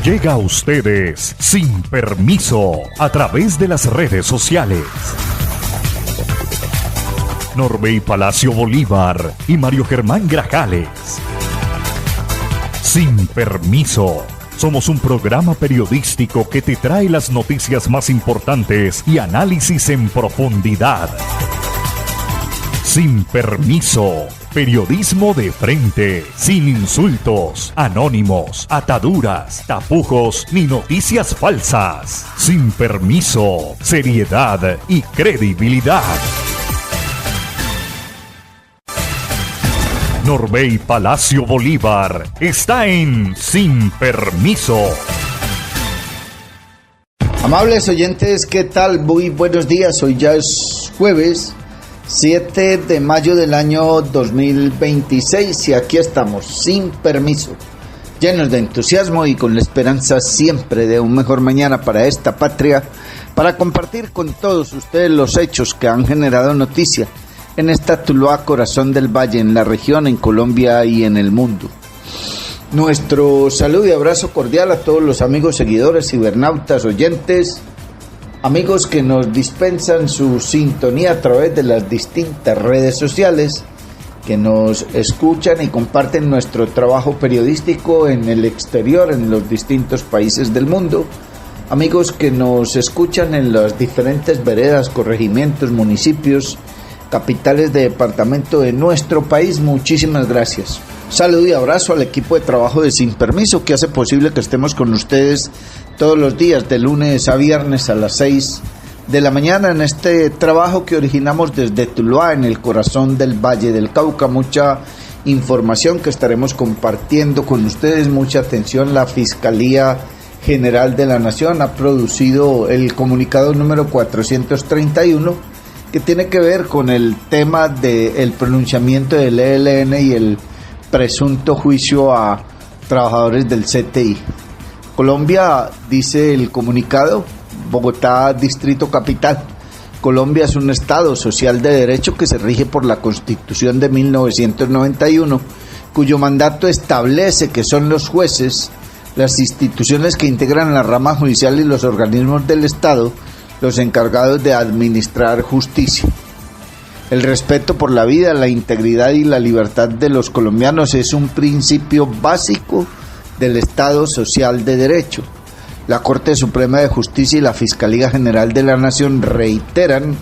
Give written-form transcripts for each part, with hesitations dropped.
Llega a ustedes sin permiso a través de las redes sociales. Norbey Palacio Bolívar y Mario Germán Grajales. Sin permiso. Somos un programa periodístico que te trae las noticias más importantes y análisis en profundidad. Sin permiso. Periodismo de frente, sin insultos, anónimos, ataduras, tapujos ni noticias falsas. Sin permiso, seriedad y credibilidad. Norbey Palacio Bolívar está en Sin Permiso. Amables oyentes, ¿qué tal? Muy buenos días. Hoy ya es jueves 7 de mayo del año 2026 y aquí estamos, sin permiso, llenos de entusiasmo y con la esperanza siempre de un mejor mañana para esta patria, para compartir con todos ustedes los hechos que han generado noticia en esta Tuluá, corazón del valle, en la región, en Colombia y en el mundo. Nuestro saludo y abrazo cordial a todos los amigos, seguidores, cibernautas, oyentes, amigos que nos dispensan su sintonía a través de las distintas redes sociales, que nos escuchan y comparten nuestro trabajo periodístico en el exterior, en los distintos países del mundo, amigos que nos escuchan en las diferentes veredas, corregimientos, municipios, capitales de departamento de nuestro país. Muchísimas gracias. Saludo y abrazo al equipo de trabajo de Sin Permiso, que hace posible que estemos con ustedes todos los días, de lunes a viernes a las 6 de la mañana, en este trabajo que originamos desde Tuluá, en el corazón del Valle del Cauca. Mucha información que estaremos compartiendo con ustedes, mucha atención. La Fiscalía General de la Nación ha producido el comunicado número 431, que tiene que ver con el tema del pronunciamiento del ELN y el presunto juicio a trabajadores del CTI. Colombia, dice el comunicado, Bogotá, Distrito Capital. Colombia es un Estado social de derecho que se rige por la Constitución de 1991, cuyo mandato establece que son los jueces, las instituciones que integran la rama judicial y los organismos del Estado los encargados de administrar justicia. El respeto por la vida, la integridad y la libertad de los colombianos es un principio básico del Estado social de derecho. La Corte Suprema de Justicia y la Fiscalía General de la Nación reiteran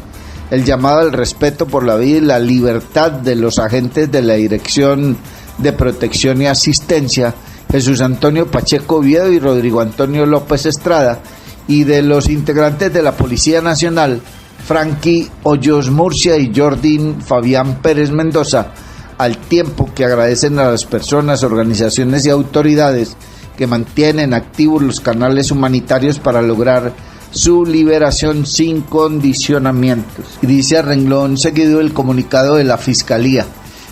el llamado al respeto por la vida y la libertad de los agentes de la Dirección de Protección y Asistencia, Jesús Antonio Pacheco Oviedo y Rodrigo Antonio López Estrada, y de los integrantes de la Policía Nacional, Frankie Hoyos Murcia y Jordi Fabián Pérez Mendoza, al tiempo que agradecen a las personas, organizaciones y autoridades que mantienen activos los canales humanitarios para lograr su liberación sin condicionamientos. Y dice a renglón seguido el comunicado de la Fiscalía: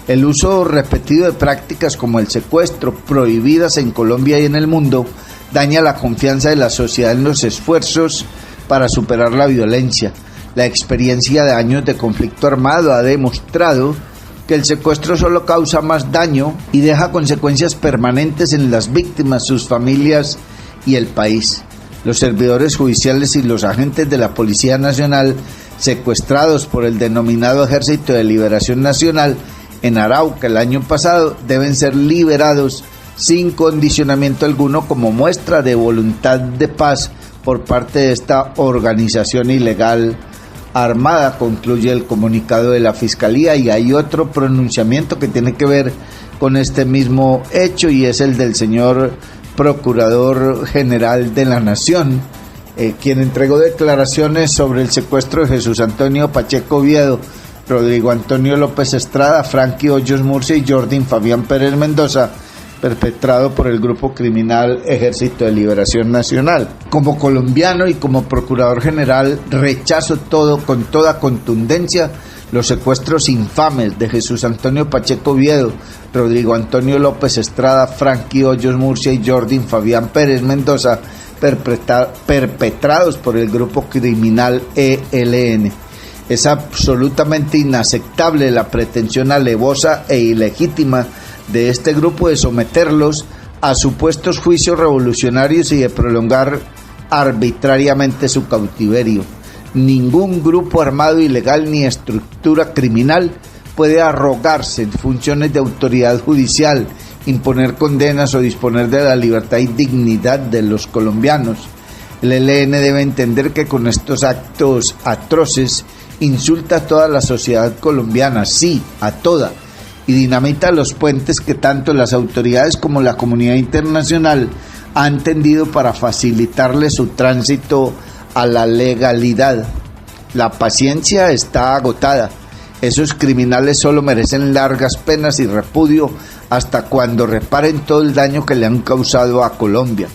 el uso repetido de prácticas como el secuestro, prohibidas en Colombia y en el mundo, daña la confianza de la sociedad en los esfuerzos para superar la violencia. La experiencia de años de conflicto armado ha demostrado que el secuestro solo causa más daño y deja consecuencias permanentes en las víctimas, sus familias y el país. Los servidores judiciales y los agentes de la Policía Nacional secuestrados por el denominado Ejército de Liberación Nacional en Arauca el año pasado deben ser liberados sin condicionamiento alguno, como muestra de voluntad de paz por parte de esta organización ilegal armada, concluye el comunicado de la Fiscalía. Y hay otro pronunciamiento que tiene que ver con este mismo hecho, y es el del señor Procurador General de la Nación, quien entregó declaraciones sobre el secuestro de Jesús Antonio Pacheco Oviedo, Rodrigo Antonio López Estrada, Frankie Hoyos Murcia y Jordi Fabián Pérez Mendoza, perpetrado por el grupo criminal Ejército de Liberación Nacional. Como colombiano y como Procurador General, rechazo con toda contundencia los secuestros infames de Jesús Antonio Pacheco Oviedo, Rodrigo Antonio López Estrada, Frankie Hoyos Murcia y Jordi Fabián Pérez Mendoza, perpetrados por el grupo criminal ELN. Es absolutamente inaceptable la pretensión alevosa e ilegítima de este grupo de someterlos a supuestos juicios revolucionarios y de prolongar arbitrariamente su cautiverio. Ningún grupo armado ilegal ni estructura criminal puede arrogarse funciones de autoridad judicial, imponer condenas o disponer de la libertad y dignidad de los colombianos. El ELN debe entender que con estos actos atroces insulta a toda la sociedad colombiana, sí, a toda, y dinamita los puentes que tanto las autoridades como la comunidad internacional han tendido para facilitarle su tránsito a la legalidad. La paciencia está agotada. Esos criminales solo merecen largas penas y repudio hasta cuando reparen todo el daño que le han causado a Colombia.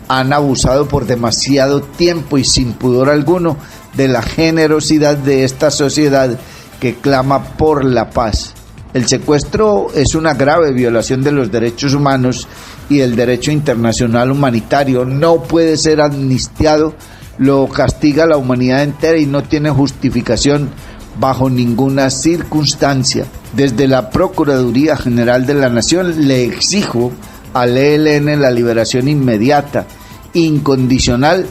Han abusado por demasiado tiempo y sin pudor alguno de la generosidad de esta sociedad que clama por la paz. El secuestro es una grave violación de los derechos humanos y el derecho internacional humanitario. No puede ser amnistiado, lo castiga la humanidad entera y no tiene justificación bajo ninguna circunstancia. Desde la Procuraduría General de la Nación le exijo al ELN la liberación inmediata, incondicional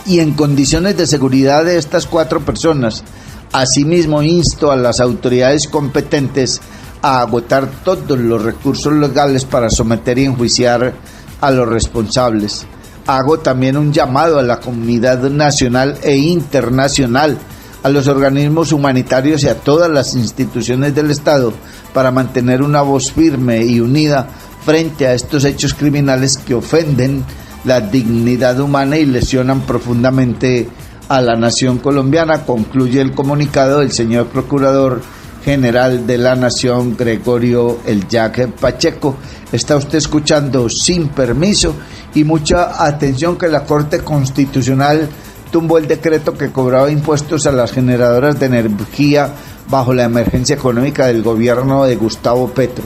y en condiciones de seguridad de estas 4 personas. Asimismo, insto a las autoridades competentes a agotar todos los recursos legales para someter y enjuiciar a los responsables. Hago también un llamado a la comunidad nacional e internacional, a los organismos humanitarios y a todas las instituciones del Estado para mantener una voz firme y unida frente a estos hechos criminales que ofenden la dignidad humana y lesionan profundamente a la nación colombiana, concluye el comunicado del señor Procurador General de la Nación, Gregorio El Yaque Pacheco. Está usted escuchando Sin Permiso, y mucha atención que la Corte Constitucional tumbó el decreto que cobraba impuestos a las generadoras de energía bajo la emergencia económica del gobierno de Gustavo Petro.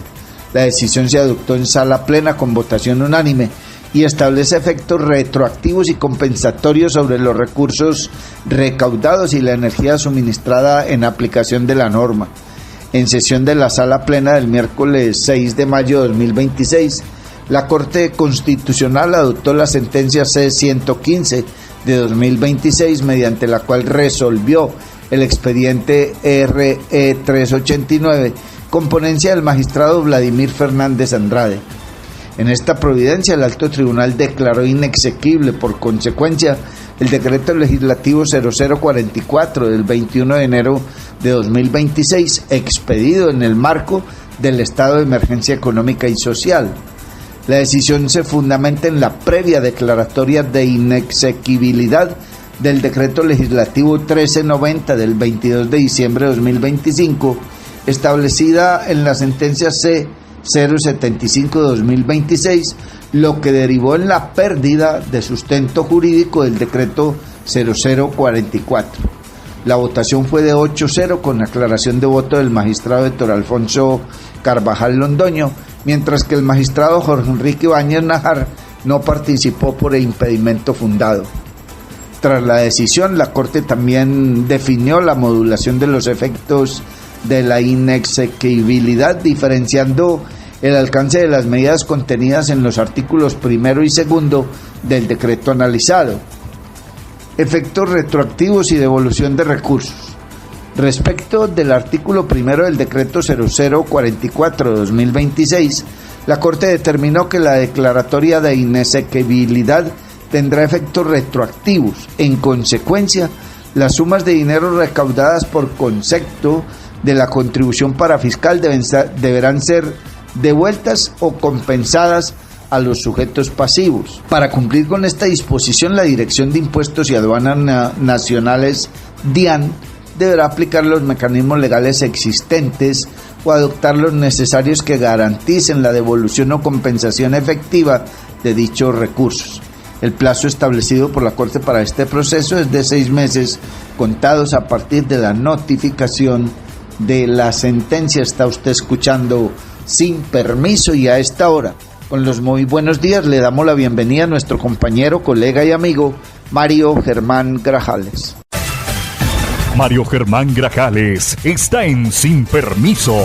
La decisión se adoptó en sala plena con votación unánime y establece efectos retroactivos y compensatorios sobre los recursos recaudados y la energía suministrada en aplicación de la norma. En sesión de la sala plena del miércoles 6 de mayo de 2026, la Corte Constitucional adoptó la sentencia C-115 de 2026, mediante la cual resolvió el expediente RE-389 con ponencia del magistrado Vladimir Fernández Andrade. En esta providencia, el Alto Tribunal declaró inexequible, por consecuencia, el decreto legislativo 0044 del 21 de enero de 2026, expedido en el marco del estado de emergencia económica y social. La decisión se fundamenta en la previa declaratoria de inexequibilidad del decreto legislativo 1390 del 22 de diciembre de 2025, establecida en la sentencia C-075-2026, lo que derivó en la pérdida de sustento jurídico del decreto 0044. La votación fue de 8-0 con aclaración de voto del magistrado Héctor Alfonso Carvajal Londoño, mientras que el magistrado Jorge Enrique Ibáñez Nájar no participó por el impedimento fundado. Tras la decisión, la Corte también definió la modulación de los efectos de la inexequibilidad, diferenciando el alcance de las medidas contenidas en los artículos 1 y 2 del decreto analizado. Efectos retroactivos y devolución de recursos. Respecto del artículo 1 del decreto 0044 de 2026, la Corte determinó que la declaratoria de inexequibilidad tendrá efectos retroactivos. En consecuencia, las sumas de dinero recaudadas por concepto de la contribución parafiscal deberán ser devueltas o compensadas a los sujetos pasivos. Para cumplir con esta disposición, la Dirección de Impuestos y Aduanas Nacionales, DIAN, deberá aplicar los mecanismos legales existentes o adoptar los necesarios que garanticen la devolución o compensación efectiva de dichos recursos. El plazo establecido por la Corte para este proceso es de 6 meses contados a partir de la notificación de la sentencia. Está usted escuchando Sin Permiso, y a esta hora, con los muy buenos días, le damos la bienvenida a nuestro compañero, colega y amigo Mario Germán Grajales. Mario Germán Grajales está en Sin Permiso.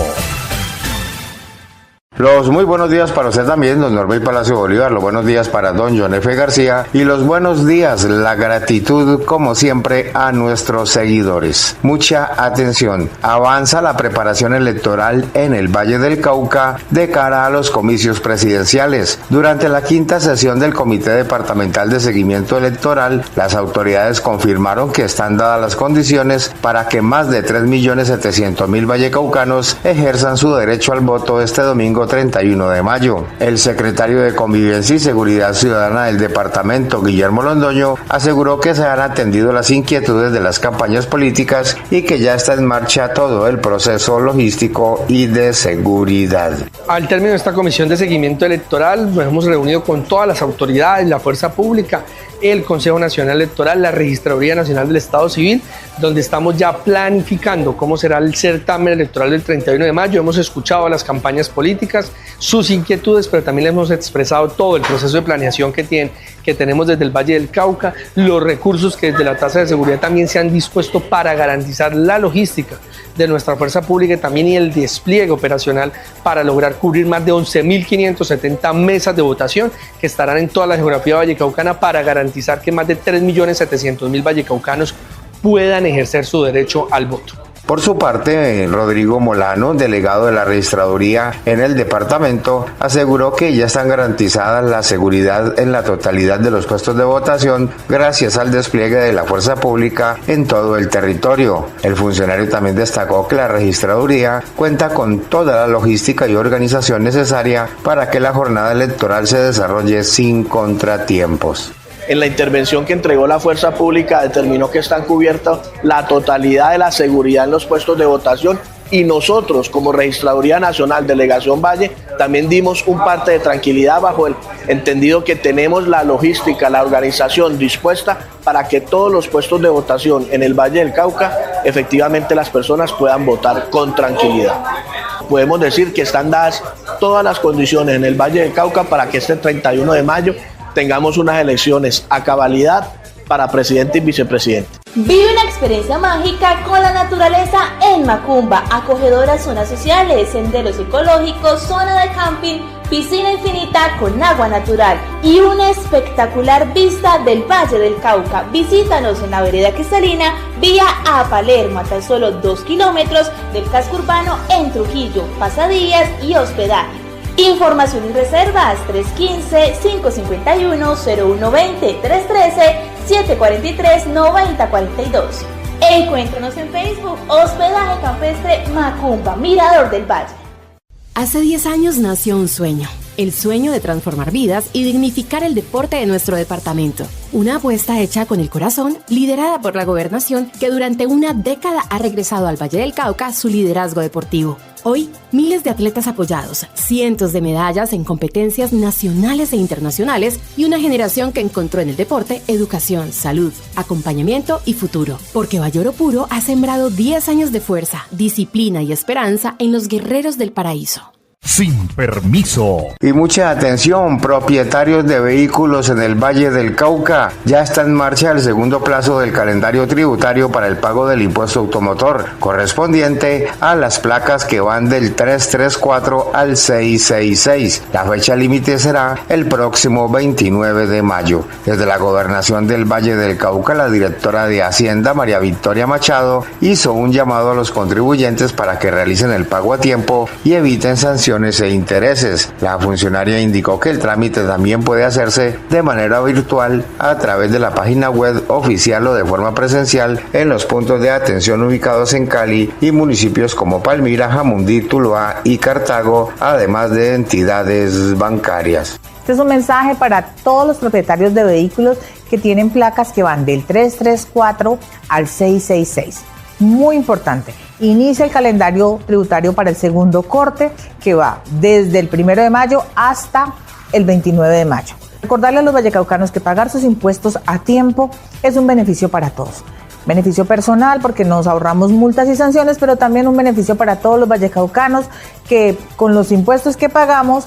Los muy buenos días para usted también, don Norbey Palacio Bolívar, los buenos días para don John F. García y los buenos días, la gratitud como siempre a nuestros seguidores. Mucha atención, avanza la preparación electoral en el Valle del Cauca de cara a los comicios presidenciales. Durante la quinta sesión del Comité Departamental de Seguimiento Electoral, las autoridades confirmaron que están dadas las condiciones para que más de 3.700.000 vallecaucanos ejerzan su derecho al voto este domingo 31 de mayo. El secretario de Convivencia y Seguridad Ciudadana del departamento, Guillermo Londoño, aseguró que se han atendido las inquietudes de las campañas políticas y que ya está en marcha todo el proceso logístico y de seguridad. Al término de esta comisión de seguimiento electoral, nos hemos reunido con todas las autoridades, la fuerza pública, el Consejo Nacional Electoral, la Registraduría Nacional del Estado Civil, donde estamos ya planificando cómo será el certamen electoral del 31 de mayo. Hemos escuchado las campañas políticas, sus inquietudes, pero también les hemos expresado todo el proceso de planeación que tenemos desde el Valle del Cauca, los recursos que desde la tasa de seguridad también se han dispuesto para garantizar la logística de nuestra fuerza pública también y el despliegue operacional para lograr cubrir más de 11.570 mesas de votación que estarán en toda la geografía vallecaucana para garantizar que más de 3.700.000 vallecaucanos puedan ejercer su derecho al voto. Por su parte, Rodrigo Molano, delegado de la registraduría en el departamento, aseguró que ya están garantizadas la seguridad en la totalidad de los puestos de votación gracias al despliegue de la fuerza pública en todo el territorio. El funcionario también destacó que la registraduría cuenta con toda la logística y organización necesaria para que la jornada electoral se desarrolle sin contratiempos. En la intervención que entregó la fuerza pública determinó que están cubiertas la totalidad de la seguridad en los puestos de votación y nosotros como Registraduría Nacional Delegación Valle también dimos un parte de tranquilidad bajo el entendido que tenemos la logística, la organización dispuesta para que todos los puestos de votación en el Valle del Cauca efectivamente las personas puedan votar con tranquilidad. Podemos decir que están dadas todas las condiciones en el Valle del Cauca para que este 31 de mayo tengamos unas elecciones a cabalidad para presidente y vicepresidente. Vive una experiencia mágica con la naturaleza en Macumba, acogedoras zonas sociales, senderos ecológicos, zona de camping, piscina infinita con agua natural y una espectacular vista del Valle del Cauca. Visítanos en la vereda Cristalina, vía a Palermo, a tan solo 2 kilómetros del casco urbano en Trujillo, pasadías y hospedaje. Información y reservas 315-551-0120, 313-743-9042. Encuéntranos en Facebook, Hospedaje Campestre Macumba, Mirador del Valle. Hace 10 años nació un sueño, el sueño de transformar vidas y dignificar el deporte de nuestro departamento. Una apuesta hecha con el corazón, liderada por la gobernación, que durante una década ha regresado al Valle del Cauca su liderazgo deportivo. Hoy, miles de atletas apoyados, cientos de medallas en competencias nacionales e internacionales y una generación que encontró en el deporte educación, salud, acompañamiento y futuro. Porque Valle Oro Puro ha sembrado 10 años de fuerza, disciplina y esperanza en los guerreros del paraíso. Sin permiso. Y mucha atención, propietarios de vehículos en el Valle del Cauca. Ya está en marcha el segundo plazo del calendario tributario para el pago del impuesto automotor, correspondiente a las placas que van del 334 al 666. La fecha límite será el próximo 29 de mayo. Desde la gobernación del Valle del Cauca, la directora de Hacienda, María Victoria Machado, hizo un llamado a los contribuyentes para que realicen el pago a tiempo y eviten sanciones e intereses. La funcionaria indicó que el trámite también puede hacerse de manera virtual a través de la página web oficial o de forma presencial en los puntos de atención ubicados en Cali y municipios como Palmira, Jamundí, Tuluá y Cartago, además de entidades bancarias. Este es un mensaje para todos los propietarios de vehículos que tienen placas que van del 334 al 666. Muy importante, inicia el calendario tributario para el segundo corte que va desde el 1 de mayo hasta el 29 de mayo. Recordarle a los vallecaucanos que pagar sus impuestos a tiempo es un beneficio para todos. Beneficio personal porque nos ahorramos multas y sanciones, pero también un beneficio para todos los vallecaucanos que con los impuestos que pagamos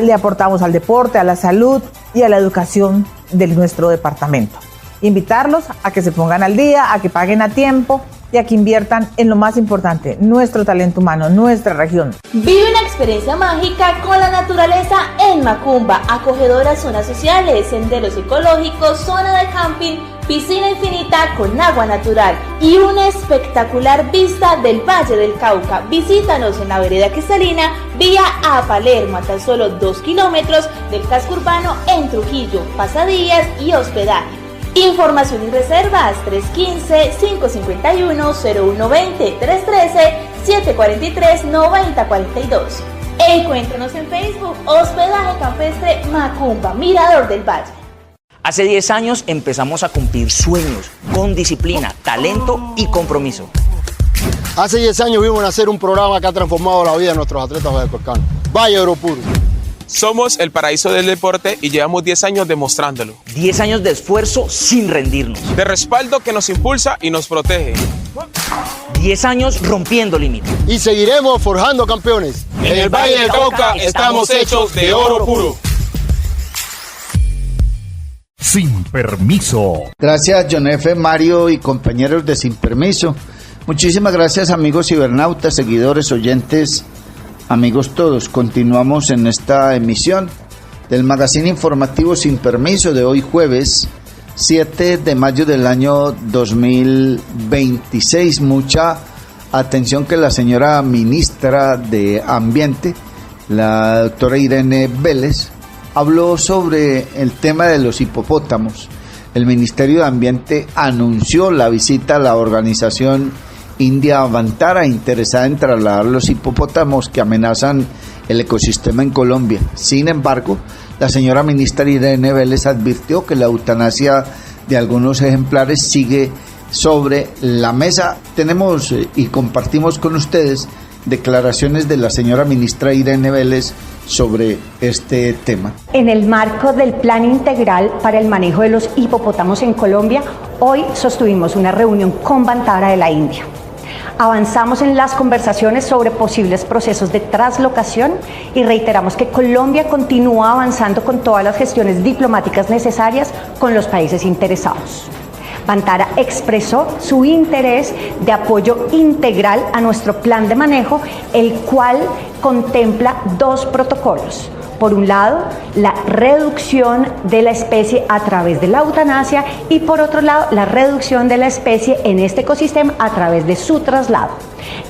le aportamos al deporte, a la salud y a la educación de nuestro departamento. Invitarlos a que se pongan al día, a que paguen a tiempo y a que inviertan en lo más importante, nuestro talento humano, nuestra región. Vive una experiencia mágica con la naturaleza en Macumba, acogedoras zonas sociales, senderos ecológicos, zona de camping, piscina infinita con agua natural y una espectacular vista del Valle del Cauca. Visítanos en la vereda Cristalina, vía a Palermo, a tan solo 2 kilómetros del casco urbano en Trujillo, pasadías y hospedaje. Información y reservas 315-551-0120, 313-743-9042. Encuéntranos en Facebook, Hospedaje Campestre Macumba, Mirador del Valle. Hace 10 años empezamos a cumplir sueños con disciplina, talento y compromiso. Hace 10 años vimos nacer un programa que ha transformado la vida de nuestros atletas vallecolcanos. Valle Oro Puro. Somos el paraíso del deporte y llevamos 10 años demostrándolo. 10 años de esfuerzo sin rendirnos. De respaldo que nos impulsa y nos protege. 10 años rompiendo límites. Y seguiremos forjando campeones. En el Valle del Cauca estamos hechos de oro puro. Sin permiso. Gracias, John F., Mario y compañeros de Sin Permiso. Muchísimas gracias, amigos cibernautas, seguidores, oyentes, amigos todos. Continuamos en esta emisión del magazine informativo Sin Permiso de hoy jueves 7 de mayo del año 2026. Mucha atención que la señora ministra de Ambiente, la doctora Irene Vélez, habló sobre el tema de los hipopótamos. El Ministerio de Ambiente anunció la visita a la organización India Vantara, interesada en trasladar los hipopótamos que amenazan el ecosistema en Colombia. Sin embargo, la señora ministra Irene Vélez advirtió que la eutanasia de algunos ejemplares sigue sobre la mesa. Tenemos y compartimos con ustedes declaraciones de la señora ministra Irene Vélez sobre este tema. En el marco del Plan Integral para el Manejo de los Hipopótamos en Colombia, hoy sostuvimos una reunión con Vantara de la India. Avanzamos en las conversaciones sobre posibles procesos de traslocación y reiteramos que Colombia continúa avanzando con todas las gestiones diplomáticas necesarias con los países interesados. Vantara expresó su interés de apoyo integral a nuestro plan de manejo, el cual contempla 2 protocolos. Por un lado, la reducción de la especie a través de la eutanasia y por otro lado, la reducción de la especie en este ecosistema a través de su traslado.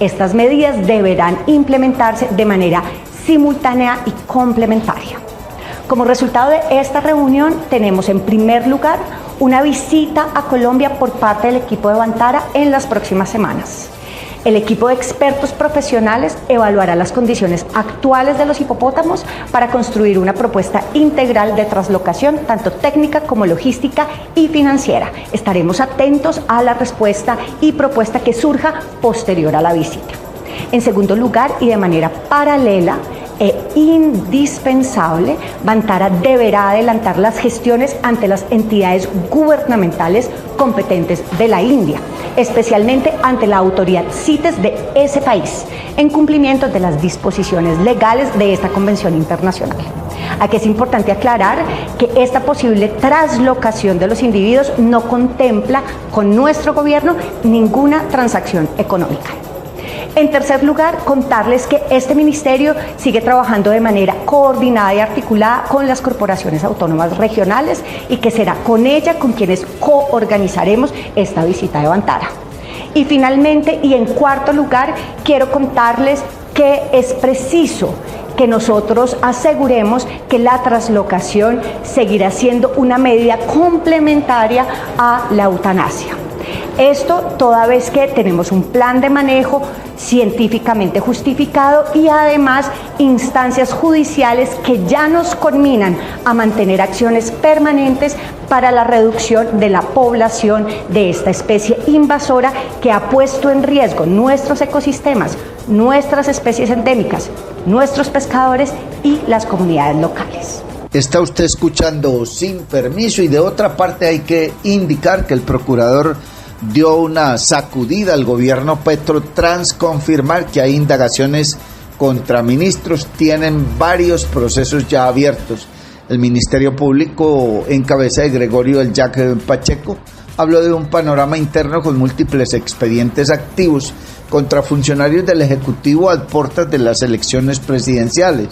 Estas medidas deberán implementarse de manera simultánea y complementaria. Como resultado de esta reunión, tenemos en primer lugar una visita a Colombia por parte del equipo de Vantara en las próximas semanas. El equipo de expertos profesionales evaluará las condiciones actuales de los hipopótamos para construir una propuesta integral de traslocación, tanto técnica como logística y financiera. Estaremos atentos a la respuesta y propuesta que surja posterior a la visita. En segundo lugar, y de manera paralela e indispensable, Vantara deberá adelantar las gestiones ante las entidades gubernamentales competentes de la India, especialmente ante la autoridad CITES de ese país, en cumplimiento de las disposiciones legales de esta convención internacional. Aquí es importante aclarar que esta posible traslocación de los individuos no contempla con nuestro gobierno ninguna transacción económica. En tercer lugar, contarles que este ministerio sigue trabajando de manera coordinada y articulada con las corporaciones autónomas regionales y que será con ella con quienes coorganizaremos esta visita de Vantara. Y finalmente, y en cuarto lugar, quiero contarles que es preciso que nosotros aseguremos que la traslocación seguirá siendo una medida complementaria a la eutanasia. Esto toda vez que tenemos un plan de manejo científicamente justificado y además instancias judiciales que ya nos conminan a mantener acciones permanentes para la reducción de la población de esta especie invasora que ha puesto en riesgo nuestros ecosistemas, nuestras especies endémicas, nuestros pescadores y las comunidades locales. Está usted escuchando Sin Permiso, y de otra parte hay que indicar que el procurador dio una sacudida al gobierno Petro tras confirmar que hay indagaciones contra ministros. Tienen varios procesos ya abiertos. El Ministerio Público, en cabeza de Gregorio El Jack Pacheco, habló de un panorama interno con múltiples expedientes activos contra funcionarios del Ejecutivo a puertas de las elecciones presidenciales.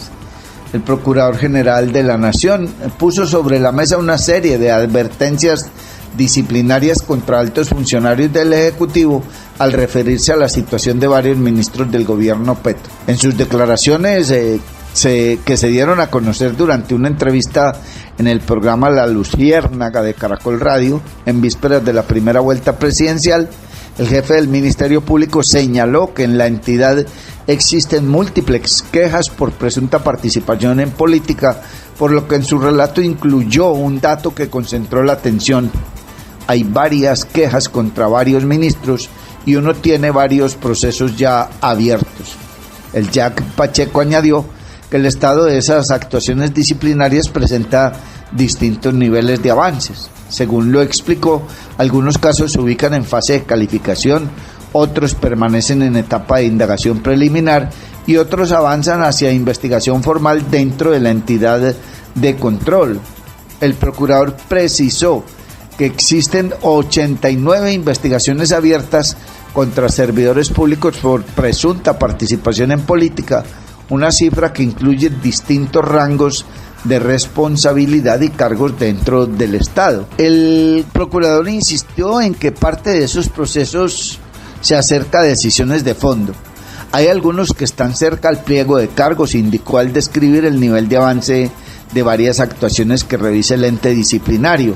El Procurador General de la Nación puso sobre la mesa una serie de advertencias disciplinarias contra altos funcionarios del Ejecutivo al referirse a la situación de varios ministros del gobierno Petro. En sus declaraciones que se dieron a conocer durante una entrevista en el programa La Luciérnaga de Caracol Radio, en vísperas de la primera vuelta presidencial, el jefe del Ministerio Público señaló que en la entidad existen múltiples quejas por presunta participación en política, por lo que en su relato incluyó un dato que concentró la atención. Hay varias quejas contra varios ministros y uno tiene varios procesos ya abiertos. El Jack Pacheco añadió que el estado de esas actuaciones disciplinarias presenta distintos niveles de avances. Según lo explicó, algunos casos se ubican en fase de calificación, otros permanecen en etapa de indagación preliminar y otros avanzan hacia investigación formal dentro de la entidad de control. El procurador precisó que existen 89 investigaciones abiertas contra servidores públicos por presunta participación en política, una cifra que incluye distintos rangos de responsabilidad y cargos dentro del Estado. El procurador insistió en que parte de esos procesos se acerca a decisiones de fondo. Hay algunos que están cerca al pliego de cargos, indicó al describir el nivel de avance de varias actuaciones que revisa el ente disciplinario.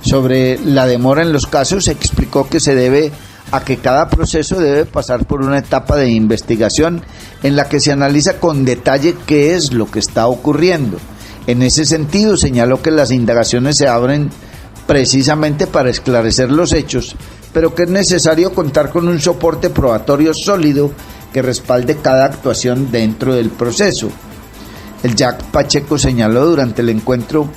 Sobre la demora en los casos, explicó que se debe a que cada proceso debe pasar por una etapa de investigación en la que se analiza con detalle qué es lo que está ocurriendo. En ese sentido, señaló que las indagaciones se abren precisamente para esclarecer los hechos, pero que es necesario contar con un soporte probatorio sólido que respalde cada actuación dentro del proceso. El Jack Pacheco señaló durante el encuentro: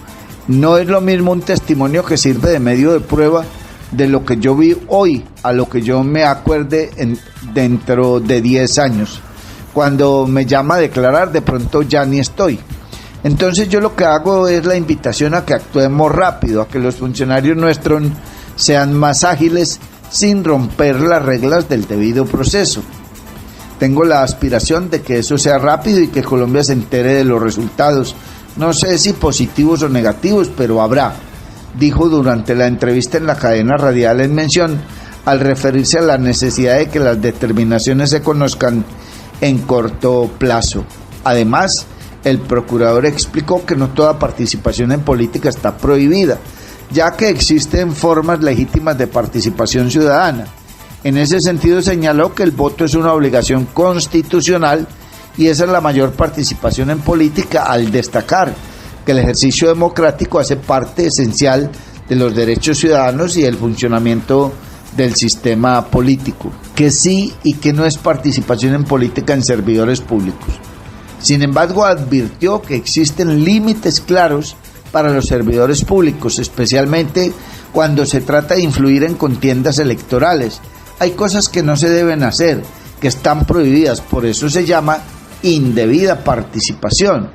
no es lo mismo un testimonio que sirve de medio de prueba de lo que yo vi hoy a lo que yo me acuerde dentro de 10 años. Cuando me llama a declarar, de pronto ya ni estoy. Entonces yo lo que hago es la invitación a que actuemos rápido, a que los funcionarios nuestros sean más ágiles sin romper las reglas del debido proceso. Tengo la aspiración de que eso sea rápido y que Colombia se entere de los resultados. No sé si positivos o negativos, pero habrá, dijo durante la entrevista en la cadena radial En Mención, al referirse a la necesidad de que las determinaciones se conozcan en corto plazo. Además, el procurador explicó que no toda participación en política está prohibida, ya que existen formas legítimas de participación ciudadana. En ese sentido, señaló que el voto es una obligación constitucional y esa es la mayor participación en política, al destacar que el ejercicio democrático hace parte esencial de los derechos ciudadanos y el funcionamiento del sistema político, que sí y que no es participación en política en servidores públicos. Sin embargo, advirtió que existen límites claros para los servidores públicos, especialmente cuando se trata de influir en contiendas electorales. Hay cosas que no se deben hacer, que están prohibidas, por eso se llama indebida participación.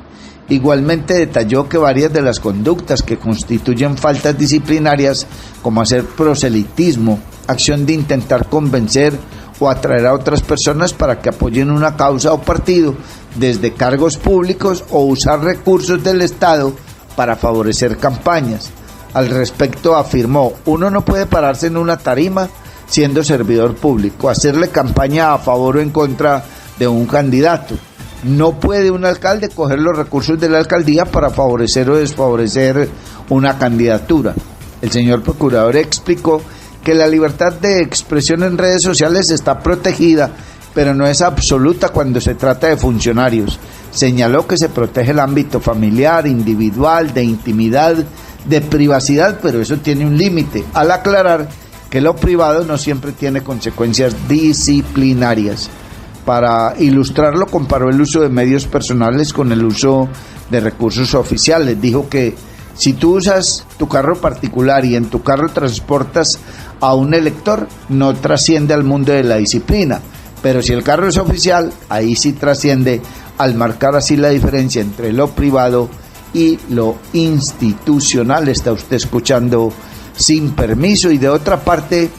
Igualmente detalló que varias de las conductas que constituyen faltas disciplinarias, como hacer proselitismo, acción de intentar convencer o atraer a otras personas para que apoyen una causa o partido desde cargos públicos o usar recursos del Estado para favorecer campañas. Al respecto afirmó: uno no puede pararse en una tarima siendo servidor público, hacerle campaña a favor o en contra de un candidato. No puede un alcalde coger los recursos de la alcaldía para favorecer o desfavorecer una candidatura. El señor procurador explicó que la libertad de expresión en redes sociales está protegida, pero no es absoluta cuando se trata de funcionarios. Señaló que se protege el ámbito familiar, individual, de intimidad, de privacidad, pero eso tiene un límite, al aclarar que lo privado no siempre tiene consecuencias disciplinarias. Para ilustrarlo, comparó el uso de medios personales con el uso de recursos oficiales. Dijo que si tú usas tu carro particular y en tu carro transportas a un elector, no trasciende al mundo de la disciplina. Pero si el carro es oficial, ahí sí trasciende, al marcar así la diferencia entre lo privado y lo institucional. Está usted escuchando sin permiso. Y de otra parte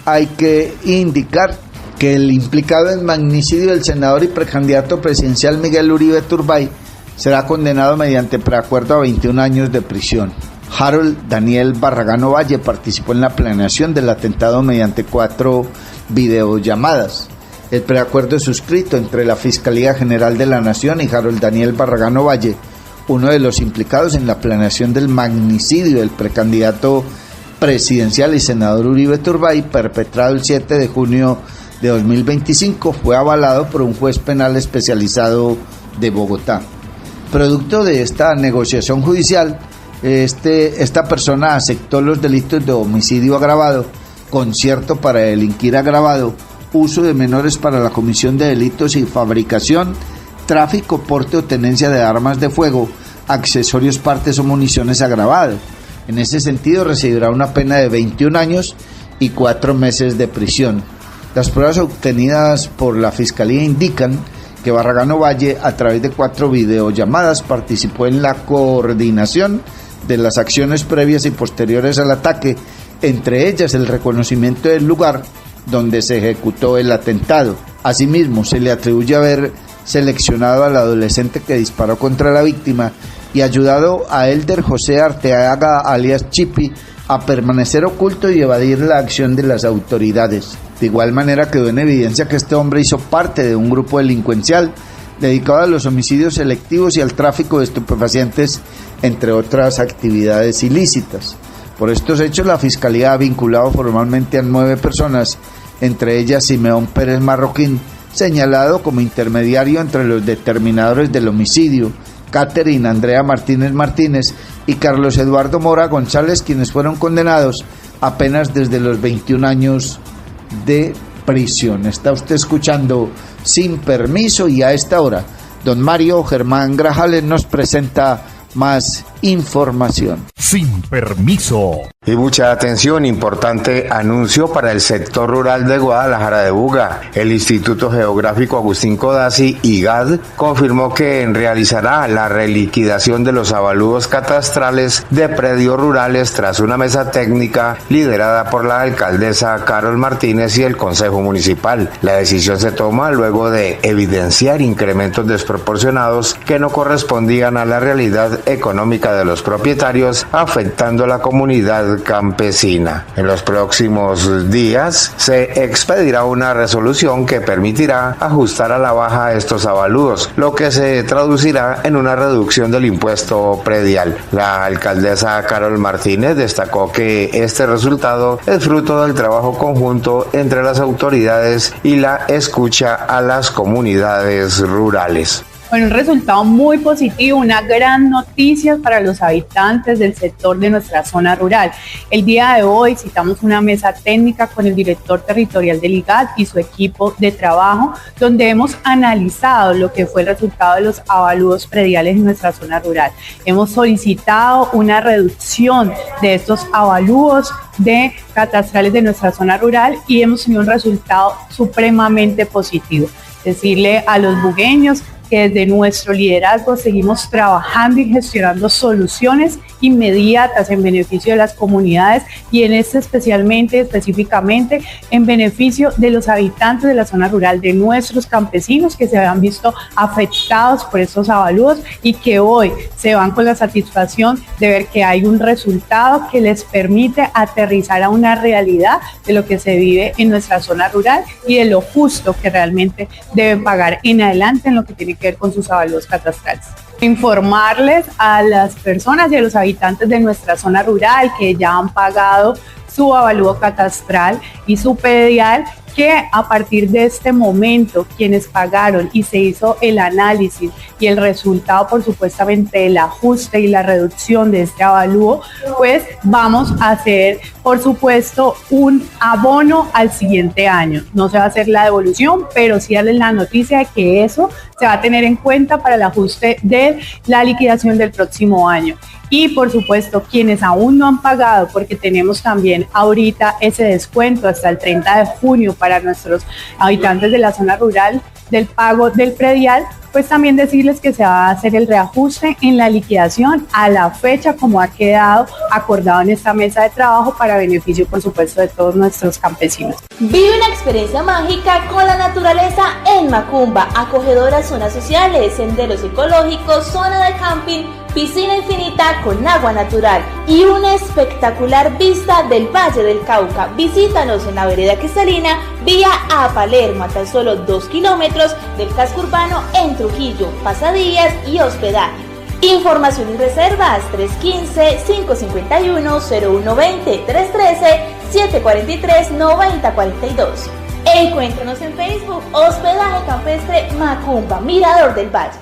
hay que indicar que el implicado en magnicidio del senador y precandidato presidencial Miguel Uribe Turbay será condenado mediante preacuerdo a 21 años de prisión. Harold Daniel Barragán Ovalle participó en la planeación del atentado mediante 4 videollamadas. El preacuerdo es suscrito entre la Fiscalía General de la Nación y Harold Daniel Barragán Ovalle, uno de los implicados en la planeación del magnicidio del precandidato presidencial y senador Uribe Turbay, perpetrado el 7 de junio de 2025, fue avalado por un juez penal especializado de Bogotá. Producto de esta negociación judicial, esta persona aceptó los delitos de homicidio agravado, concierto para delinquir agravado, uso de menores para la comisión de delitos y fabricación, tráfico, porte o tenencia de armas de fuego, accesorios, partes o municiones agravado. En ese sentido recibirá una pena de 21 años y 4 meses de prisión. Las pruebas obtenidas por la Fiscalía indican que Barragán Ovalle, a través de 4 videollamadas, participó en la coordinación de las acciones previas y posteriores al ataque, entre ellas el reconocimiento del lugar donde se ejecutó el atentado. Asimismo, se le atribuye haber seleccionado al adolescente que disparó contra la víctima y ayudado a Elder José Arteaga, alias Chipi, a permanecer oculto y evadir la acción de las autoridades. De igual manera quedó en evidencia que este hombre hizo parte de un grupo delincuencial dedicado a los homicidios selectivos y al tráfico de estupefacientes, entre otras actividades ilícitas. Por estos hechos, la Fiscalía ha vinculado formalmente a 9 personas, entre ellas Simeón Pérez Marroquín, señalado como intermediario entre los determinadores del homicidio, Catherine Andrea Martínez Martínez y Carlos Eduardo Mora González, quienes fueron condenados apenas desde los 21 años de prisión. Está usted escuchando Sin Permiso, y a esta hora don Mario Germán Grajales nos presenta más información. Sin Permiso. Y mucha atención, importante anuncio para el sector rural de Guadalajara de Buga. El Instituto Geográfico Agustín Codazzi, IGAD, confirmó que realizará la reliquidación de los avalúos catastrales de predios rurales tras una mesa técnica liderada por la alcaldesa Carol Martínez y el Consejo Municipal. La decisión se toma luego de evidenciar incrementos desproporcionados que no correspondían a la realidad económica de los propietarios, afectando a la comunidad campesina. En los próximos días se expedirá una resolución que permitirá ajustar a la baja estos avalúos, lo que se traducirá en una reducción del impuesto predial. La alcaldesa Carol Martínez destacó que este resultado es fruto del trabajo conjunto entre las autoridades y la escucha a las comunidades rurales. Bueno, un resultado muy positivo, una gran noticia para los habitantes del sector de nuestra zona rural. El día de hoy citamos una mesa técnica con el director territorial del IGAD y su equipo de trabajo, donde hemos analizado lo que fue el resultado de los avalúos prediales en nuestra zona rural. Hemos solicitado una reducción de estos avalúos de catastrales de nuestra zona rural y hemos tenido un resultado supremamente positivo. Decirle a los bugueños que desde nuestro liderazgo seguimos trabajando y gestionando soluciones inmediatas en beneficio de las comunidades y en este específicamente en beneficio de los habitantes de la zona rural, de nuestros campesinos que se habían visto afectados por estos avalúos y que hoy se van con la satisfacción de ver que hay un resultado que les permite aterrizar a una realidad de lo que se vive en nuestra zona rural y de lo justo que realmente deben pagar en adelante en lo que tiene que ver con sus avalúos catastrales. Informarles a las personas y a los habitantes de nuestra zona rural que ya han pagado su avalúo catastral y su predial, que a partir de este momento quienes pagaron y se hizo el análisis y el resultado por supuestamente el ajuste y la reducción de este avalúo, pues vamos a hacer por supuesto un abono al siguiente año. No se va a hacer la devolución, pero sí darles la noticia de que eso se va a tener en cuenta para el ajuste de la liquidación del próximo año. Y por supuesto, quienes aún no han pagado, porque tenemos también ahorita ese descuento hasta el 30 de junio para nuestros habitantes de la zona rural del pago del predial, pues también decirles que se va a hacer el reajuste en la liquidación a la fecha como ha quedado acordado en esta mesa de trabajo para beneficio, por supuesto, de todos nuestros campesinos. Vive una experiencia mágica con la naturaleza en Macumba, acogedoras zonas sociales, senderos ecológicos, zona de camping, piscina infinita con agua natural y una espectacular vista del Valle del Cauca. Visítanos en la vereda Cristalina, vía a Palermo, a tan solo 2 kilómetros del casco urbano en Trujillo, pasadías y hospedaje. Información y reservas 315-551-0120, 313-743-9042. Encuéntranos en Facebook, Hospedaje Campestre Macumba, Mirador del Valle.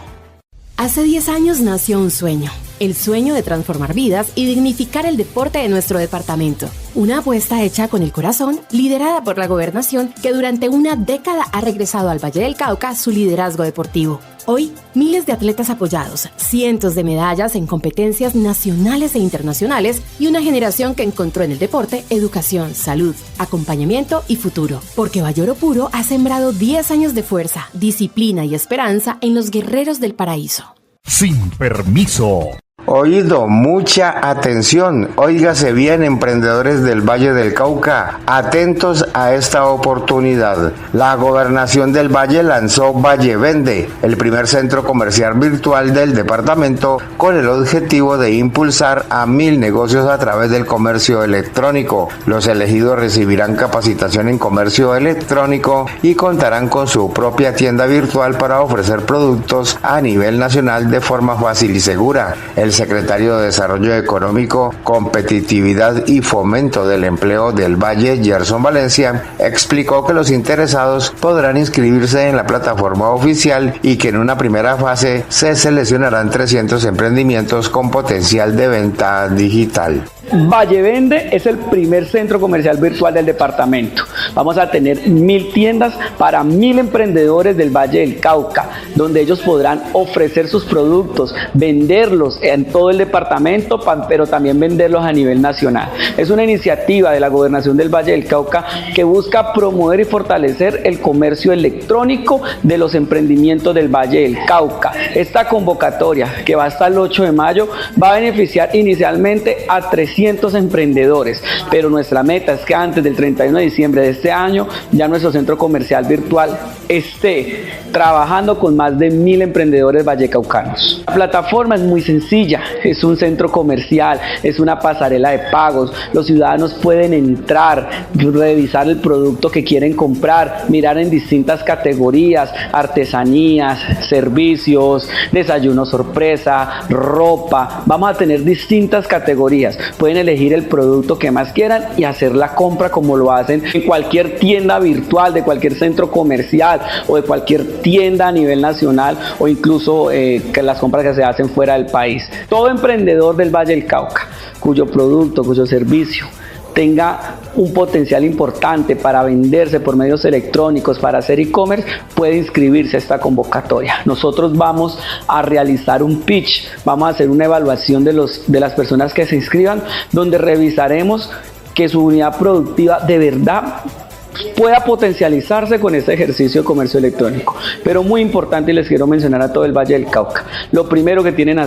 Hace 10 años nació un sueño, el sueño de transformar vidas y dignificar el deporte de nuestro departamento. Una apuesta hecha con el corazón, liderada por la gobernación, que durante una década ha regresado al Valle del Cauca su liderazgo deportivo. Hoy, miles de atletas apoyados, cientos de medallas en competencias nacionales e internacionales y una generación que encontró en el deporte educación, salud, acompañamiento y futuro. Porque Valle Oro Puro ha sembrado 10 años de fuerza, disciplina y esperanza en los guerreros del paraíso. Sin permiso. Oído, mucha atención. Óigase bien, emprendedores del Valle del Cauca, atentos a esta oportunidad. La Gobernación del Valle lanzó Valle Vende, el primer centro comercial virtual del departamento, con el objetivo de impulsar a 1000 negocios a través del comercio electrónico. Los elegidos recibirán capacitación en comercio electrónico y contarán con su propia tienda virtual para ofrecer productos a nivel nacional de forma fácil y segura. El secretario de Desarrollo Económico, Competitividad y Fomento del Empleo del Valle, Gerson Valencia, explicó que los interesados podrán inscribirse en la plataforma oficial y que en una primera fase se seleccionarán 300 emprendimientos con potencial de venta digital. Valle Vende es el primer centro comercial virtual del departamento. Vamos a tener 1000 tiendas para 1000 emprendedores del Valle del Cauca, donde ellos podrán ofrecer sus productos, venderlos en todo el departamento, pero también venderlos a nivel nacional. Es una iniciativa de la Gobernación del Valle del Cauca que busca promover y fortalecer el comercio electrónico de los emprendimientos del Valle del Cauca. Esta convocatoria, que va hasta el 8 de mayo, va a beneficiar inicialmente a 300 emprendedores, pero nuestra meta es que antes del 31 de diciembre de este año ya nuestro centro comercial virtual esté trabajando con más de 1000 emprendedores vallecaucanos. La plataforma es muy sencilla, es un centro comercial, es una pasarela de pagos. Los ciudadanos pueden entrar, revisar el producto que quieren comprar, mirar en distintas categorías: artesanías, servicios, desayuno sorpresa, ropa. Vamos a tener distintas categorías. Pueden elegir el producto que más quieran y hacer la compra como lo hacen en cualquier tienda virtual de cualquier centro comercial o de cualquier tienda a nivel nacional, o incluso que las compras que se hacen fuera del país. Todo emprendedor del Valle del Cauca cuyo producto, cuyo servicio tenga un potencial importante para venderse por medios electrónicos, para hacer e-commerce, puede inscribirse a esta convocatoria. Nosotros vamos a realizar un pitch, vamos a hacer una evaluación de las personas que se inscriban, donde revisaremos que su unidad productiva de verdad pueda potencializarse con este ejercicio de comercio electrónico. Pero muy importante, y les quiero mencionar a todo el Valle del Cauca, lo primero que tienen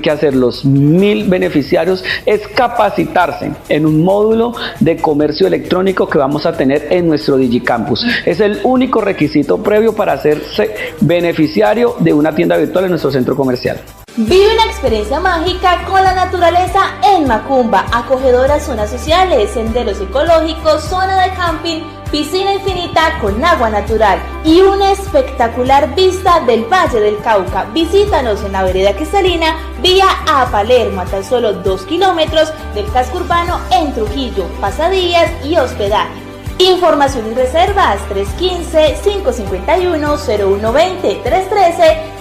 que hacer los 1000 beneficiarios es capacitarse en un módulo de comercio electrónico que vamos a tener en nuestro DigiCampus. Es el único requisito previo para hacerse beneficiario de una tienda virtual en nuestro centro comercial. Vive una experiencia mágica con la naturaleza en Macumba, acogedoras zonas sociales, senderos ecológicos, zona de camping, piscina infinita con agua natural y una espectacular vista del Valle del Cauca. Visítanos en la vereda Cristalina, vía a Palermo, a tan solo 2 kilómetros del casco urbano en Trujillo, pasadías y hospedaje. Información y reservas 315-551-0120,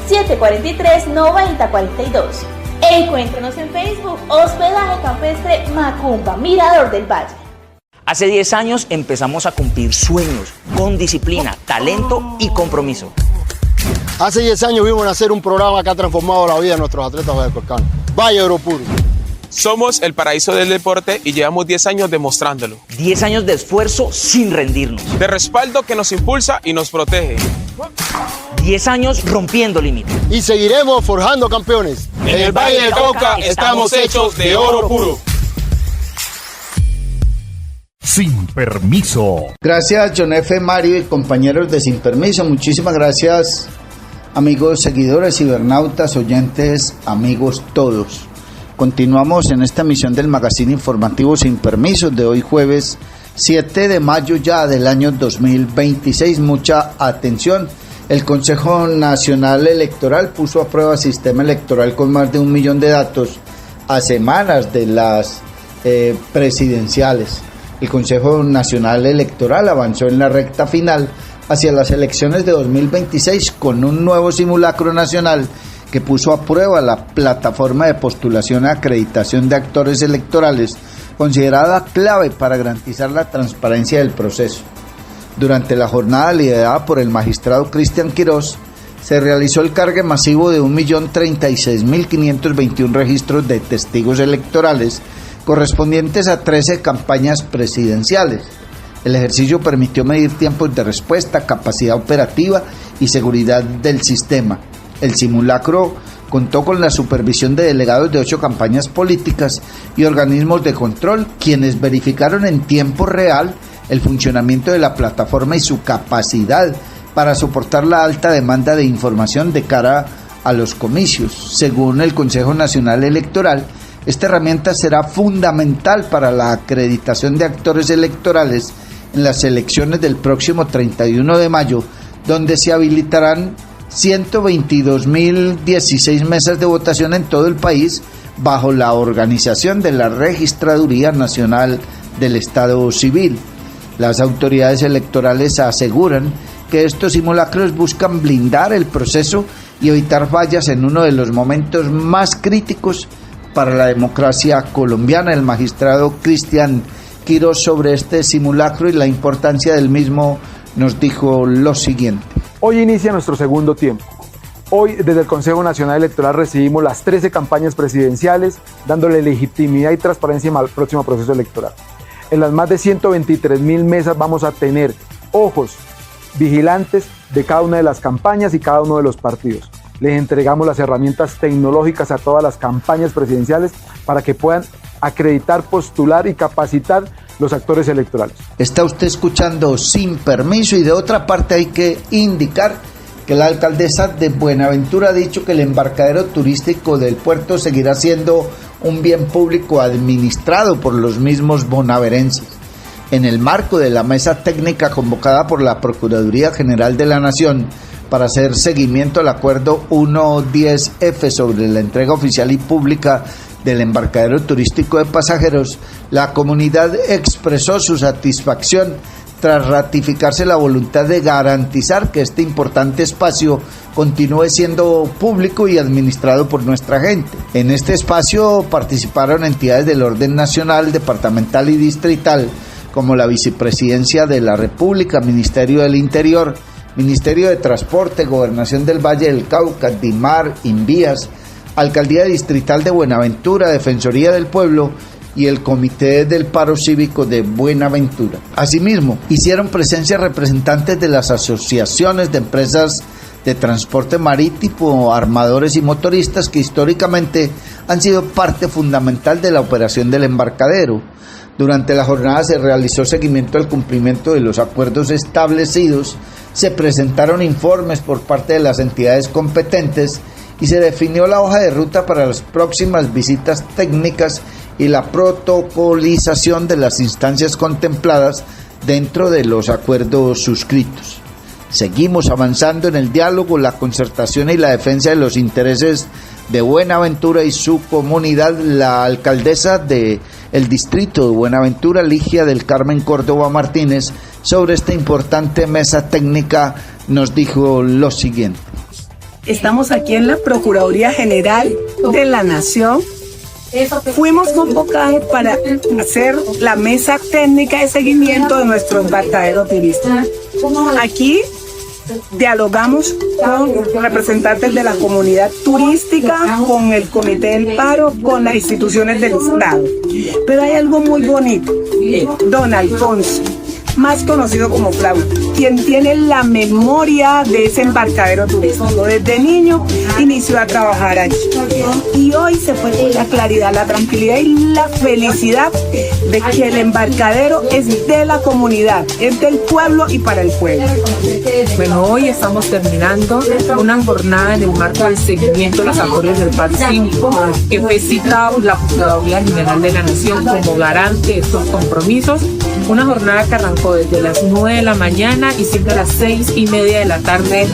313-743-9042. Encuéntranos en Facebook, Hospedaje Campestre Macumba, Mirador del Valle. Hace 10 años empezamos a cumplir sueños con disciplina, talento y compromiso. Hace 10 años vimos nacer un programa que ha transformado la vida de nuestros atletas vallecaucanos. Valle Oro Puro. Somos el paraíso del deporte y llevamos 10 años demostrándolo. 10 años de esfuerzo sin rendirnos. De respaldo que nos impulsa y nos protege. 10 años rompiendo límites. Y seguiremos forjando campeones. En el Valle del Cauca estamos hechos de oro puro. Sin Permiso. Gracias, John F. Mario y compañeros de Sin Permiso. Muchísimas gracias, amigos seguidores, cibernautas, oyentes, amigos todos. Continuamos en esta emisión del magazine informativo Sin Permiso de hoy jueves 7 de mayo ya del año 2026. Mucha atención. El Consejo Nacional Electoral puso a prueba el sistema electoral con más de 1 millón de datos a semanas de las presidenciales. El Consejo Nacional Electoral avanzó en la recta final hacia las elecciones de 2026 con un nuevo simulacro nacional que puso a prueba la plataforma de postulación y acreditación de actores electorales, considerada clave para garantizar la transparencia del proceso. Durante la jornada liderada por el magistrado Cristian Quirós, se realizó el cargue masivo de 1.036.521 registros de testigos electorales correspondientes a 13 campañas presidenciales. El ejercicio permitió medir tiempos de respuesta, capacidad operativa y seguridad del sistema. El simulacro contó con la supervisión de delegados de 8 campañas políticas y organismos de control, quienes verificaron en tiempo real el funcionamiento de la plataforma y su capacidad para soportar la alta demanda de información de cara a los comicios. Según el Consejo Nacional Electoral, esta herramienta será fundamental para la acreditación de actores electorales en las elecciones del próximo 31 de mayo, donde se habilitarán 122.016 mesas de votación en todo el país bajo la organización de la Registraduría Nacional del Estado Civil. Las autoridades electorales aseguran que estos simulacros buscan blindar el proceso y evitar fallas en uno de los momentos más críticos para la democracia colombiana. El magistrado Cristian Quirós, sobre este simulacro y la importancia del mismo, nos dijo lo siguiente. Hoy inicia nuestro segundo tiempo. Hoy, desde el Consejo Nacional Electoral, recibimos las 13 campañas presidenciales, dándole legitimidad y transparencia al próximo proceso electoral. En las más de 123.000 mesas vamos a tener ojos vigilantes de cada una de las campañas y cada uno de los partidos. Les entregamos las herramientas tecnológicas a todas las campañas presidenciales para que puedan acreditar, postular y capacitar los actores electorales. Está usted escuchando Sin Permiso, y de otra parte hay que indicar que la alcaldesa de Buenaventura ha dicho que el embarcadero turístico del puerto seguirá siendo un bien público administrado por los mismos bonaverenses. En el marco de la mesa técnica convocada por la Procuraduría General de la Nación para hacer seguimiento al acuerdo 110F sobre la entrega oficial y pública del embarcadero turístico de pasajeros, la comunidad expresó su satisfacción tras ratificarse la voluntad de garantizar que este importante espacio continúe siendo público y administrado por nuestra gente. En este espacio participaron entidades del orden nacional, departamental y distrital, como la Vicepresidencia de la República, Ministerio del Interior, Ministerio de Transporte, Gobernación del Valle del Cauca, DIMAR, Invías, Alcaldía Distrital de Buenaventura, Defensoría del Pueblo y el Comité del Paro Cívico de Buenaventura. Asimismo, hicieron presencia representantes de las asociaciones de empresas de transporte marítimo, armadores y motoristas que históricamente han sido parte fundamental de la operación del embarcadero. Durante la jornada se realizó seguimiento al cumplimiento de los acuerdos establecidos, se presentaron informes por parte de las entidades competentes y se definió la hoja de ruta para las próximas visitas técnicas y la protocolización de las instancias contempladas dentro de los acuerdos suscritos. Seguimos avanzando en el diálogo, la concertación y la defensa de los intereses de Buenaventura y su comunidad. La alcaldesa del distrito de Buenaventura, Ligia del Carmen Córdoba Martínez, sobre esta importante mesa técnica nos dijo lo siguiente. Estamos aquí en la Procuraduría General de la Nación. Fuimos convocados para hacer la mesa técnica de seguimiento de nuestro embarcadero turístico. Aquí dialogamos con representantes de la comunidad turística, con el Comité del Paro, con las instituciones del Estado. Pero hay algo muy bonito. Don Alfonso, más conocido como Claudio, quien tiene la memoria de ese embarcadero turístico. Desde niño inició a trabajar allí y hoy se fue con la claridad, la tranquilidad y la felicidad de que el embarcadero es de la comunidad, es del pueblo y para el pueblo. Bueno, hoy estamos terminando una jornada en el marco del seguimiento de los acuerdos del paro cívico que fue citado la Procuraduría General de la Nación como garante de estos compromisos. Una jornada que arrancó desde las 9 de la mañana y siempre a las 6:30 de la tarde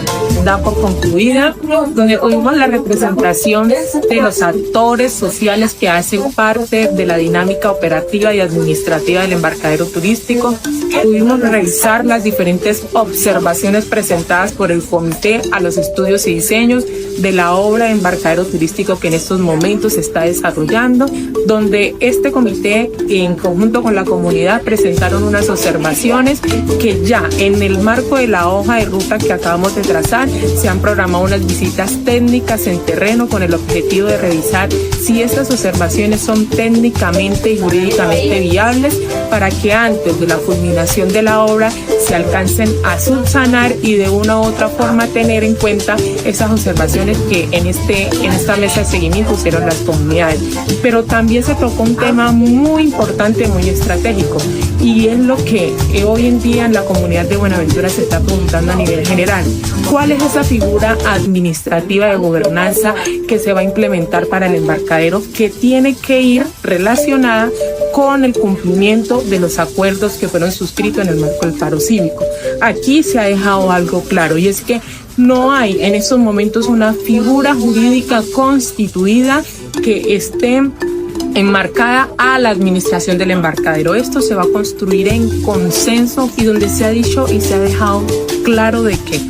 da por concluida, donde tuvimos la representación de los actores sociales que hacen parte de la dinámica operativa y administrativa del embarcadero turístico. Pudimos revisar las diferentes observaciones presentadas por el comité a los estudios y diseños de la obra de embarcadero turístico que en estos momentos se está desarrollando, donde este comité en conjunto con la comunidad presentaron unas observaciones que ya en el marco de la hoja de ruta que acabamos de trazar se han programado unas visitas técnicas en terreno con el objetivo de revisar si estas observaciones son técnicamente y jurídicamente viables para que antes de la culminación de la obra se alcancen a subsanar y de una u otra forma tener en cuenta esas observaciones que en esta mesa de seguimiento hicieron las comunidades. Pero también se tocó un tema muy importante, muy estratégico, y es lo que hoy en día en la comunidad de Buenaventura se está preguntando a nivel general. ¿Cuál es esa figura administrativa de gobernanza que se va a implementar para el embarcadero, que tiene que ir relacionada con el cumplimiento de los acuerdos que fueron suscritos en el marco del paro cívico? Aquí se ha dejado algo claro, y es que no hay en estos momentos una figura jurídica constituida que esté enmarcada a la administración del embarcadero. Esto se va a construir en consenso y donde se ha dicho y se ha dejado claro de que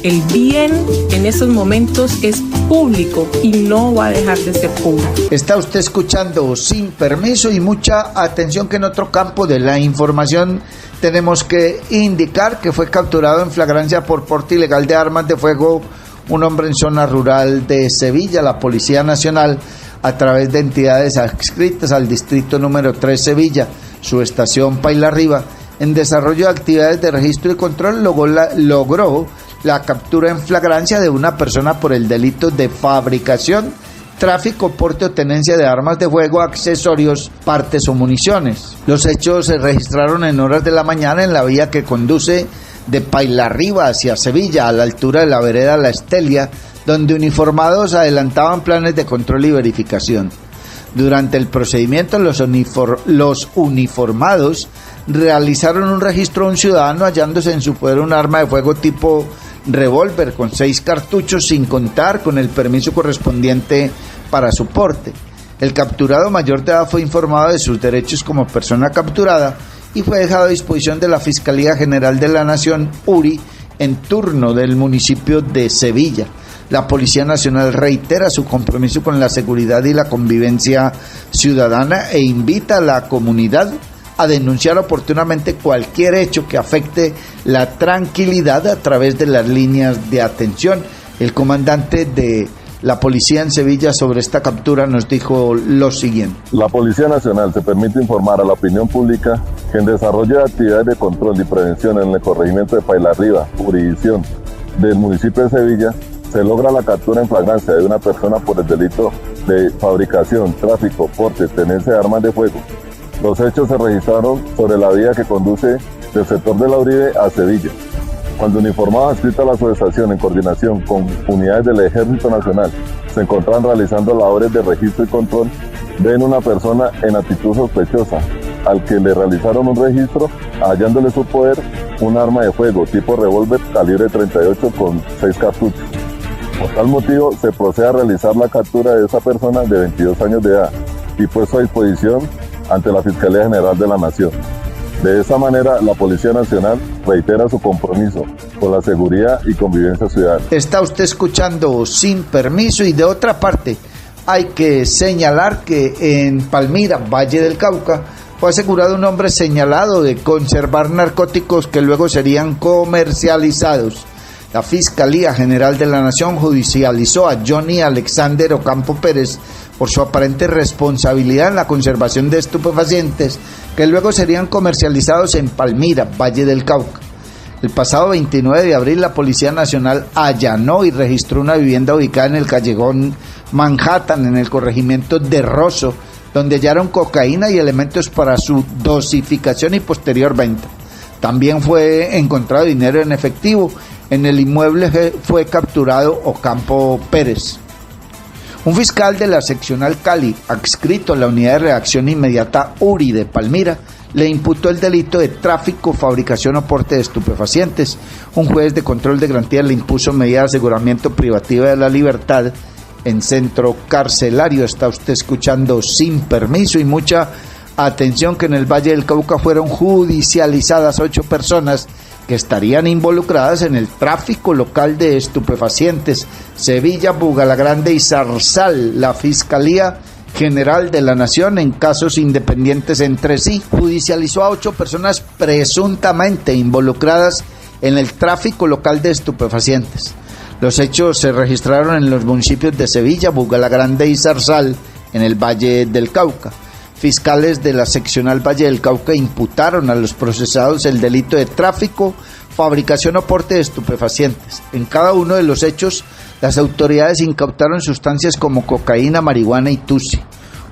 el bien en esos momentos es público y no va a dejar de ser público. Está usted escuchando Sin Permiso, y mucha atención que en otro campo de la información tenemos que indicar que fue capturado en flagrancia por porte ilegal de armas de fuego un hombre en zona rural de Sevilla. La Policía Nacional, a través de entidades adscritas al distrito número 3 Sevilla, su estación Paila Arriba, en desarrollo de actividades de registro y control, logró la captura en flagrancia de una persona por el delito de fabricación, tráfico, porte o tenencia de armas de fuego, accesorios, partes o municiones. Los hechos se registraron en horas de la mañana en la vía que conduce de Paila Arriba hacia Sevilla, a la altura de la vereda La Estelia, donde uniformados adelantaban planes de control y verificación. Durante el procedimiento, los uniformados realizaron un registro a un ciudadano hallándose en su poder un arma de fuego tipo revólver con 6 cartuchos, sin contar con el permiso correspondiente para su porte. El capturado mayor de edad fue informado de sus derechos como persona capturada y fue dejado a disposición de la Fiscalía General de la Nación, URI, en turno del municipio de Sevilla. La Policía Nacional reitera su compromiso con la seguridad y la convivencia ciudadana e invita a la comunidad a denunciar oportunamente cualquier hecho que afecte la tranquilidad a través de las líneas de atención. El comandante de la policía en Sevilla sobre esta captura nos dijo lo siguiente. La Policía Nacional se permite informar a la opinión pública que en desarrollo de actividades de control y prevención en el corregimiento de Paila Arriba, jurisdicción del municipio de Sevilla, se logra la captura en flagrancia de una persona por el delito de fabricación, tráfico, porte, tenencia de armas de fuego. Los hechos se registraron sobre la vía que conduce del sector de la Uribe a Sevilla. Cuando uniformados adscritos a la asociación en coordinación con unidades del Ejército Nacional se encontraban realizando labores de registro y control, ven una persona en actitud sospechosa, al que le realizaron un registro hallándole su poder un arma de fuego tipo revólver calibre 38 con 6 cartuchos. Por tal motivo se procede a realizar la captura de esa persona de 22 años de edad y puesto a disposición ante la Fiscalía General de la Nación. De esa manera, la Policía Nacional reitera su compromiso con la seguridad y convivencia ciudadana. Está usted escuchando Sin Permiso, y de otra parte hay que señalar que en Palmira, Valle del Cauca, fue asegurado un hombre señalado de conservar narcóticos que luego serían comercializados. La Fiscalía General de la Nación judicializó a Johnny Alexander Ocampo Pérez por su aparente responsabilidad en la conservación de estupefacientes que luego serían comercializados en Palmira, Valle del Cauca. El pasado 29 de abril la Policía Nacional allanó y registró una vivienda ubicada en el callejón Manhattan, en el corregimiento de Rosso, donde hallaron cocaína y elementos para su dosificación y posterior venta. También fue encontrado dinero en efectivo. En el inmueble fue capturado Ocampo Pérez. Un fiscal de la seccional Cali, adscrito a la unidad de reacción inmediata URI de Palmira, le imputó el delito de tráfico, fabricación o porte de estupefacientes. Un juez de control de garantía le impuso medida de aseguramiento privativa de la libertad en centro carcelario. Está usted escuchando Sin Permiso, y mucha atención que en el Valle del Cauca fueron judicializadas 8 personas que estarían involucradas en el tráfico local de estupefacientes. Sevilla, Bugalagrande y Zarzal. La Fiscalía General de la Nación, en casos independientes entre sí, judicializó a 8 personas presuntamente involucradas en el tráfico local de estupefacientes. Los hechos se registraron en los municipios de Sevilla, Bugalagrande y Zarzal, en el Valle del Cauca. Fiscales de la seccional Valle del Cauca imputaron a los procesados el delito de tráfico, fabricación o porte de estupefacientes. En cada uno de los hechos, las autoridades incautaron sustancias como cocaína, marihuana y tusi.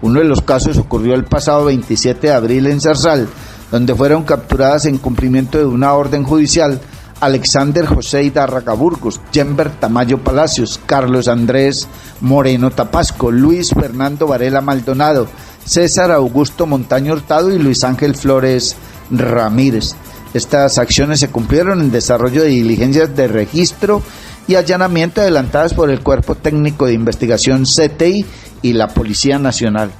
Uno de los casos ocurrió el pasado 27 de abril en Zarzal, donde fueron capturadas en cumplimiento de una orden judicial Alexander José Hidárraga Burgos, Jember Tamayo Palacios, Carlos Andrés Moreno Tapasco, Luis Fernando Varela Maldonado, César Augusto Montaño Hurtado y Luis Ángel Flores Ramírez. Estas acciones se cumplieron en desarrollo de diligencias de registro y allanamiento adelantadas por el Cuerpo Técnico de Investigación CTI y la Policía Nacional.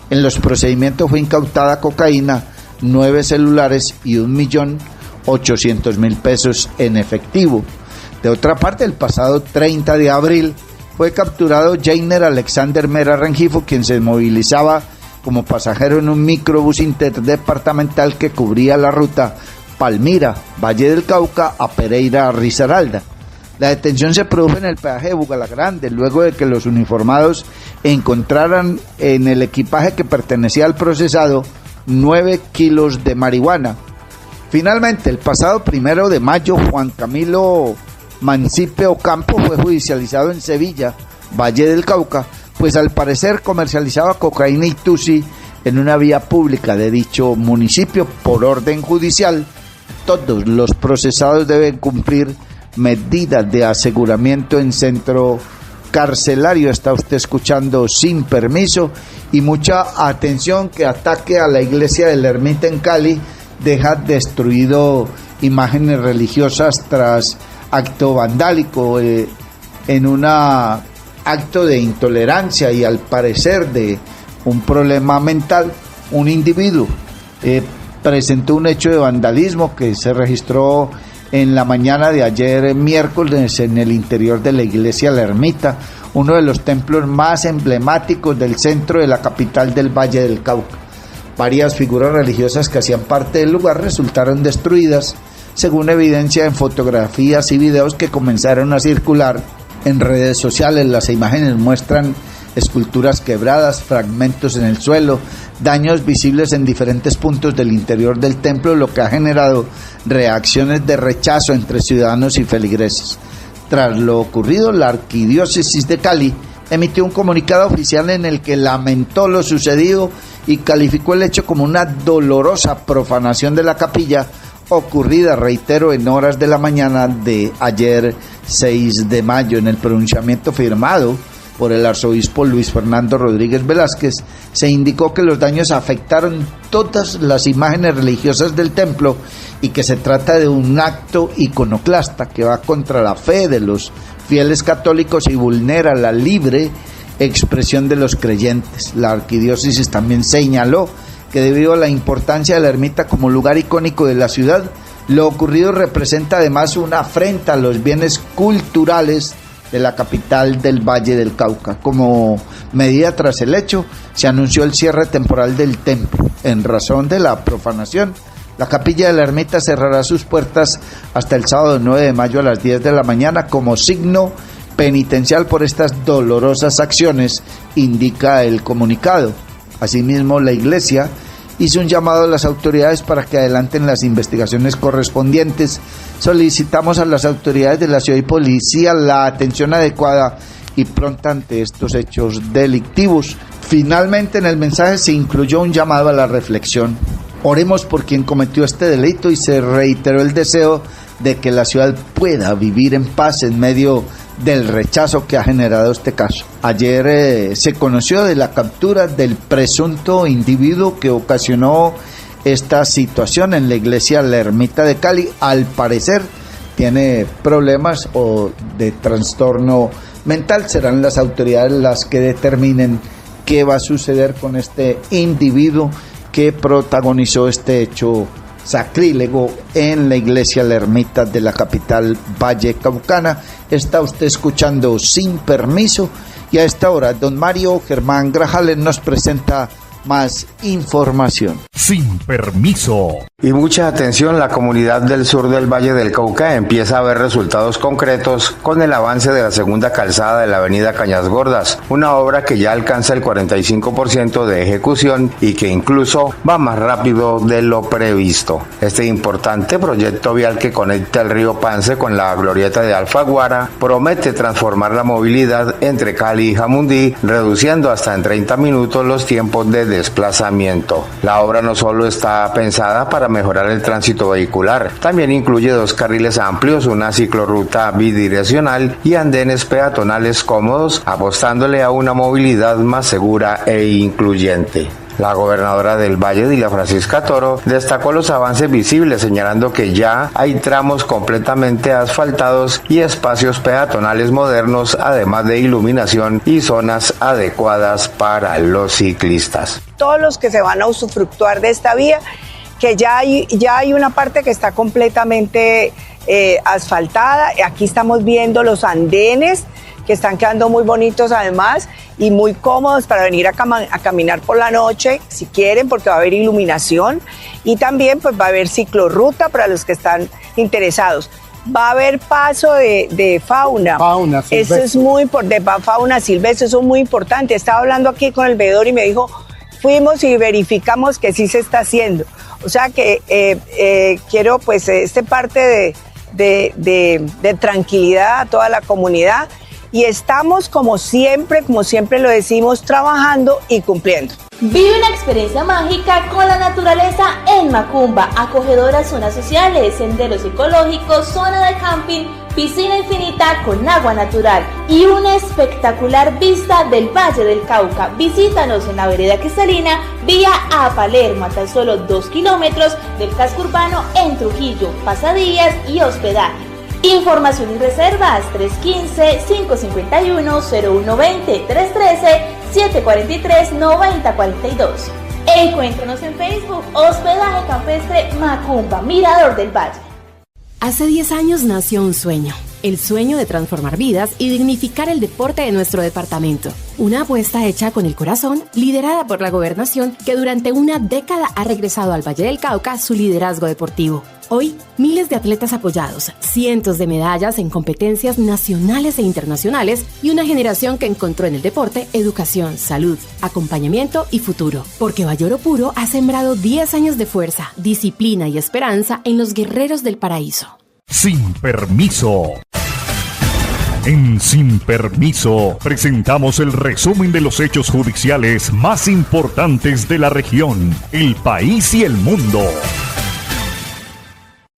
En los procedimientos fue incautada cocaína, 9 celulares y 1.800.000 pesos en efectivo. De otra parte, el pasado 30 de abril fue capturado Jainer Alexander Mera Rengifo, quien se movilizaba como pasajero en un microbús interdepartamental que cubría la ruta Palmira, Valle del Cauca a Pereira, Risaralda. La detención se produjo en el peaje de Bugalagrande, luego de que los uniformados encontraran en el equipaje que pertenecía al procesado 9 kilos de marihuana. Finalmente, el pasado 1 de mayo, Juan Camilo Mancipe Ocampo fue judicializado en Sevilla, Valle del Cauca, pues al parecer comercializaba cocaína y tusi en una vía pública de dicho municipio. Por orden judicial, todos los procesados deben cumplir medidas de aseguramiento en centro carcelario. Está usted escuchando Sin Permiso, y mucha atención que ataque a la iglesia de la Ermita en Cali deja destruido imágenes religiosas tras acto vandálico en una acto de intolerancia y al parecer de un problema mental. Un individuo presentó un hecho de vandalismo que se registró en la mañana de ayer miércoles en el interior de la iglesia La Ermita, uno de los templos más emblemáticos del centro de la capital del Valle del Cauca. Varias figuras religiosas que hacían parte del lugar resultaron destruidas, según evidencia en fotografías y videos que comenzaron a circular en redes sociales. Las imágenes muestran esculturas quebradas, fragmentos en el suelo, daños visibles en diferentes puntos del interior del templo, lo que ha generado reacciones de rechazo entre ciudadanos y feligreses. Tras lo ocurrido, la Arquidiócesis de Cali emitió un comunicado oficial en el que lamentó lo sucedido y calificó el hecho como una dolorosa profanación de la capilla ocurrida, reitero, en horas de la mañana de ayer 6 de mayo. En el pronunciamiento firmado por el arzobispo Luis Fernando Rodríguez Velázquez, se indicó que los daños afectaron todas las imágenes religiosas del templo y que se trata de un acto iconoclasta que va contra la fe de los fieles católicos y vulnera la libre expresión de los creyentes. La arquidiócesis también señaló que debido a la importancia de la ermita como lugar icónico de la ciudad, lo ocurrido representa además una afrenta a los bienes culturales de la capital del Valle del Cauca. Como medida tras el hecho, se anunció el cierre temporal del templo. En razón de la profanación, la capilla de la ermita cerrará sus puertas hasta el sábado 9 de mayo a las 10 de la mañana como signo penitencial por estas dolorosas acciones, indica el comunicado. Asimismo, la Iglesia hizo un llamado a las autoridades para que adelanten las investigaciones correspondientes. Solicitamos a las autoridades de la ciudad y policía la atención adecuada y pronta ante estos hechos delictivos. Finalmente, en el mensaje se incluyó un llamado a la reflexión. Oremos por quien cometió este delito y se reiteró el deseo de que la ciudad pueda vivir en paz en medio del rechazo que ha generado este caso. Ayer se conoció de la captura del presunto individuo que ocasionó esta situación en la iglesia La Ermita de Cali. Al parecer tiene problemas o de trastorno mental. Serán las autoridades las que determinen qué va a suceder con este individuo que protagonizó este hecho sacrílego en la iglesia La Ermita de la capital vallecaucana. Está usted escuchando Sin Permiso y a esta hora don Mario Germán Grajales nos presenta más información. Sin Permiso. Y mucha atención, la comunidad del sur del Valle del Cauca empieza a ver resultados concretos con el avance de la segunda calzada de la avenida Cañas Gordas, una obra que ya alcanza el 45% de ejecución y que incluso va más rápido de lo previsto. Este importante proyecto vial que conecta el río Pance con la glorieta de Alfaguara promete transformar la movilidad entre Cali y Jamundí, reduciendo hasta en 30 minutos los tiempos de desplazamiento. La obra no solo está pensada para mejorar el tránsito vehicular, también incluye 2 carriles amplios, una ciclorruta bidireccional y andenes peatonales cómodos, apostándole a una movilidad más segura e incluyente. La gobernadora del Valle, Dilia Francisca Toro, destacó los avances visibles, señalando que ya hay tramos completamente asfaltados y espacios peatonales modernos, además de iluminación y zonas adecuadas para los ciclistas. Todos los que se van a usufructuar de esta vía, que ya hay una parte que está completamente asfaltada. Aquí estamos viendo los andenes que están quedando muy bonitos además y muy cómodos para venir a caminar por la noche si quieren, porque va a haber iluminación y también pues va a haber ciclorruta para los que están interesados. Va a haber paso de fauna silvestre. Eso es muy importante, fauna silvestre, eso es muy importante. Estaba hablando aquí con el veedor y me dijo, fuimos y verificamos que sí se está haciendo. O sea que quiero pues parte de tranquilidad a toda la comunidad. Y estamos como siempre lo decimos, trabajando y cumpliendo. Vive una experiencia mágica con la naturaleza en Macumba, acogedoras zonas sociales, senderos ecológicos, zona de camping, piscina infinita con agua natural y una espectacular vista del Valle del Cauca. Visítanos en la vereda Cristalina, vía a Palermo, a tan solo 2 kilómetros del casco urbano en Trujillo, pasadías y hospedaje. Información y reservas 315-551-0120, 313-743-9042. Encuéntranos en Facebook, Hospedaje Campestre Macumba, Mirador del Valle. Hace 10 años nació un sueño, el sueño de transformar vidas y dignificar el deporte de nuestro departamento. Una apuesta hecha con el corazón, liderada por la gobernación, que durante una década ha regresado al Valle del Cauca su liderazgo deportivo. Hoy, miles de atletas apoyados, cientos de medallas en competencias nacionales e internacionales y una generación que encontró en el deporte educación, salud, acompañamiento y futuro. Porque Bayoro Puro ha sembrado 10 años de fuerza, disciplina y esperanza en los guerreros del paraíso. Sin Permiso. En Sin Permiso presentamos el resumen de los hechos judiciales más importantes de la región, el país y el mundo.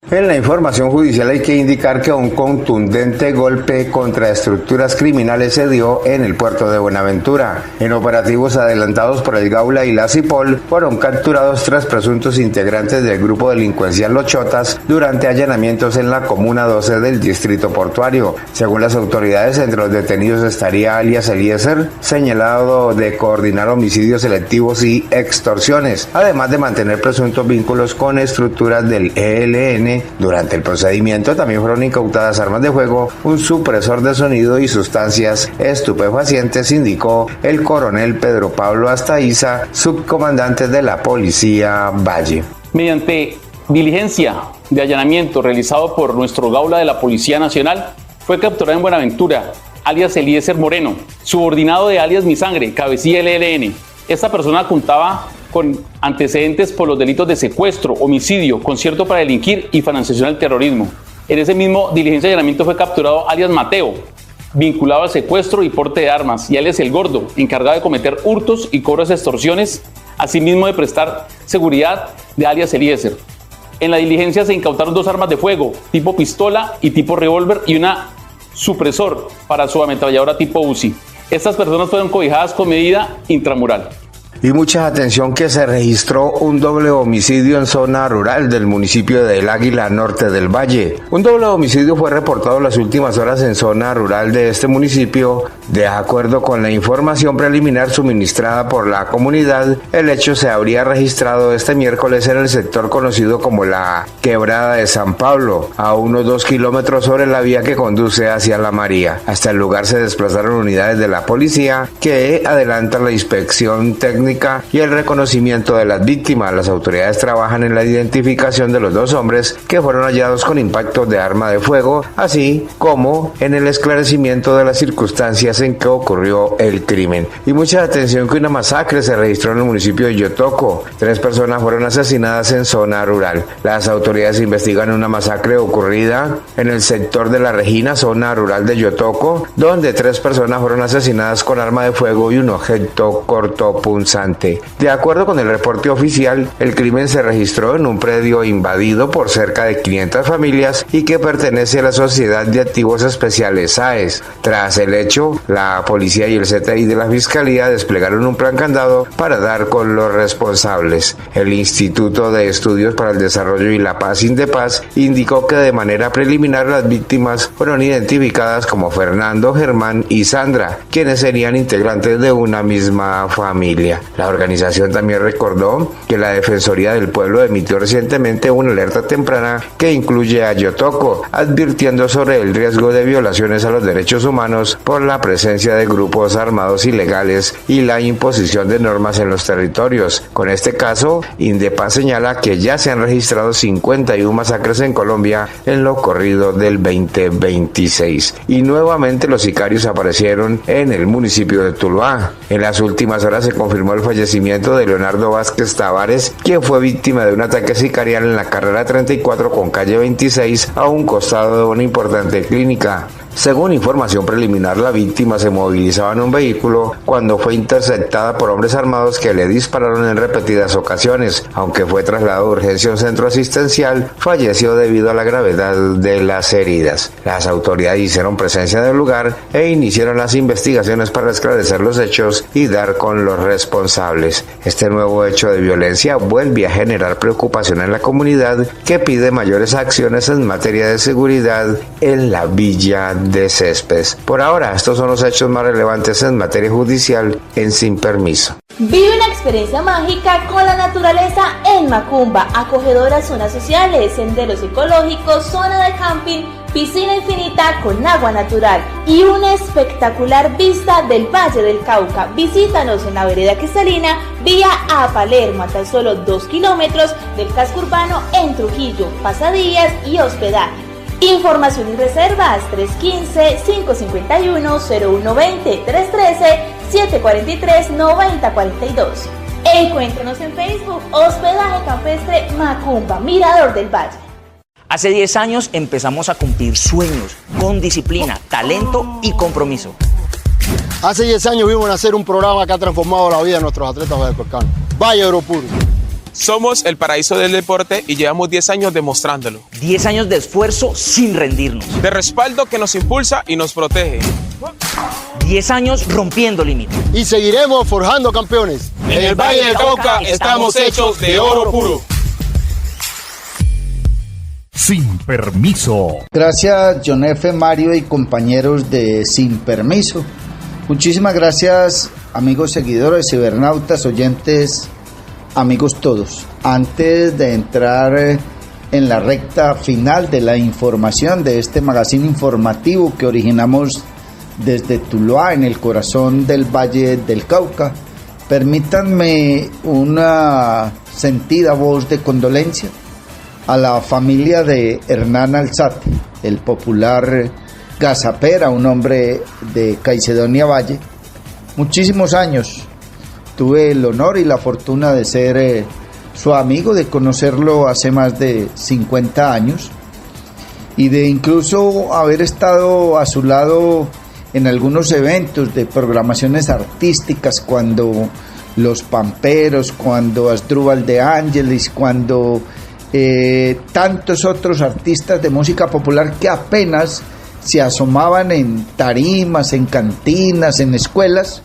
En la información judicial hay que indicar que un contundente golpe contra estructuras criminales se dio en el puerto de Buenaventura. En operativos adelantados por el Gaula y la Cipol fueron capturados 3 presuntos integrantes del grupo delincuencial Los Chotas durante allanamientos en la comuna 12 del distrito portuario. Según las autoridades, entre los detenidos estaría alias Eliezer, señalado de coordinar homicidios selectivos y extorsiones, además de mantener presuntos vínculos con estructuras del ELN. Durante el procedimiento también fueron incautadas armas de fuego, un supresor de sonido y sustancias estupefacientes, indicó el coronel Pedro Pablo Astaiza, subcomandante de la Policía Valle. Mediante diligencia de allanamiento realizado por nuestro Gaula de la Policía Nacional, fue capturada en Buenaventura alias Eliezer Moreno, subordinado de alias Mi Sangre, cabecilla del ELN. Esta persona contaba con antecedentes por los delitos de secuestro, homicidio, concierto para delinquir y financiación al terrorismo. En ese mismo diligencia de allanamiento fue capturado alias Mateo, vinculado al secuestro y porte de armas, y alias El Gordo, encargado de cometer hurtos y cobros de extorsiones, asimismo de prestar seguridad de alias Eliezer. En la diligencia se incautaron 2 armas de fuego, tipo pistola y tipo revólver, y una supresor para su ametralladora tipo Uzi. Estas personas fueron cobijadas con medida intramural. Y mucha atención que se registró un doble homicidio en zona rural del municipio de El Águila, norte del Valle. Un doble homicidio fue reportado en las últimas horas en zona rural de este municipio. De acuerdo con la información preliminar suministrada por la comunidad, el hecho se habría registrado este miércoles en el sector conocido como la Quebrada de San Pablo, a unos 2 kilómetros sobre la vía que conduce hacia La María. Hasta el lugar se desplazaron unidades de la policía que adelantan la inspección técnica y el reconocimiento de las víctimas. Las autoridades trabajan en la identificación de los 2 hombres que fueron hallados con impactos de arma de fuego, así como en el esclarecimiento de las circunstancias en que ocurrió el crimen. Y mucha atención que una masacre se registró en el municipio de Yotoco. 3 personas fueron asesinadas en zona rural. Las autoridades investigan una masacre ocurrida en el sector de La Regina, zona rural de Yotoco, donde 3 personas fueron asesinadas con arma de fuego y un objeto cortopunzante. De acuerdo con el reporte oficial, el crimen se registró en un predio invadido por cerca de 500 familias y que pertenece a la Sociedad de Activos Especiales SAES. Tras el hecho, la policía y el CTI de la Fiscalía desplegaron un plan candado para dar con los responsables. El Instituto de Estudios para el Desarrollo y la Paz, INDEPAZ, indicó que de manera preliminar las víctimas fueron identificadas como Fernando, Germán y Sandra, quienes serían integrantes de una misma familia. La organización también recordó que la Defensoría del Pueblo emitió recientemente una alerta temprana que incluye a Yotoco, advirtiendo sobre el riesgo de violaciones a los derechos humanos por la presencia de grupos armados ilegales y la imposición de normas en los territorios. Con este caso, INDEPAZ señala que ya se han registrado 51 masacres en Colombia en lo corrido del 2026. Y nuevamente los sicarios aparecieron en el municipio de Tuluá. En las últimas horas se confirmó el fallecimiento de Leonardo Vázquez Tavares, quien fue víctima de un ataque sicarial en la carrera 34 con calle 26 a un costado de una importante clínica. Según información preliminar, la víctima se movilizaba en un vehículo cuando fue interceptada por hombres armados que le dispararon en repetidas ocasiones. Aunque fue trasladado de urgencia a un centro asistencial, falleció debido a la gravedad de las heridas. Las autoridades hicieron presencia en el lugar e iniciaron las investigaciones para esclarecer los hechos y dar con los responsables. Este nuevo hecho de violencia vuelve a generar preocupación en la comunidad, que pide mayores acciones en materia de seguridad en la villa de Céspedes. Por ahora, estos son los hechos más relevantes en materia judicial en Sin Permiso. Vive una experiencia mágica con la naturaleza en Macumba, acogedoras zonas sociales, senderos ecológicos, zona de camping, piscina infinita con agua natural y una espectacular vista del Valle del Cauca. Visítanos en la vereda Cristalina, vía a Palermo, a tan solo 2 kilómetros del casco urbano en Trujillo, pasadías y hospedaje. Información y reservas 315-551-0120, 313-743-9042. Encuéntranos en Facebook, Hospedaje Campestre Macumba, Mirador del Valle. Hace 10 años empezamos a cumplir sueños con disciplina, talento y compromiso. Hace 10 años vimos nacer un programa que ha transformado la vida de nuestros atletas vallecolcanos. Valle Oro Puro. Somos el paraíso del deporte y llevamos 10 años demostrándolo. 10 años de esfuerzo sin rendirnos. De respaldo que nos impulsa y nos protege. 10 años rompiendo límites. Y seguiremos forjando campeones. En el Valle del Cauca estamos hechos de oro puro. Sin Permiso. Gracias, John F. Mario y compañeros de Sin Permiso. Muchísimas gracias, amigos seguidores, cibernautas, oyentes, amigos todos. Antes de entrar en la recta final de la información de este magazine informativo que originamos desde Tuluá, en el corazón del Valle del Cauca, permítanme una sentida voz de condolencia a la familia de Hernán Alzate, el popular Gazapera, un hombre de Caicedonia Valle. Muchísimos años tuve el honor y la fortuna de ser su amigo, de conocerlo hace más de 50 años y de incluso haber estado a su lado en algunos eventos de programaciones artísticas, cuando Los Pamperos, cuando Asdrúbal de Ángelis, cuando tantos otros artistas de música popular que apenas se asomaban en tarimas, en cantinas, en escuelas,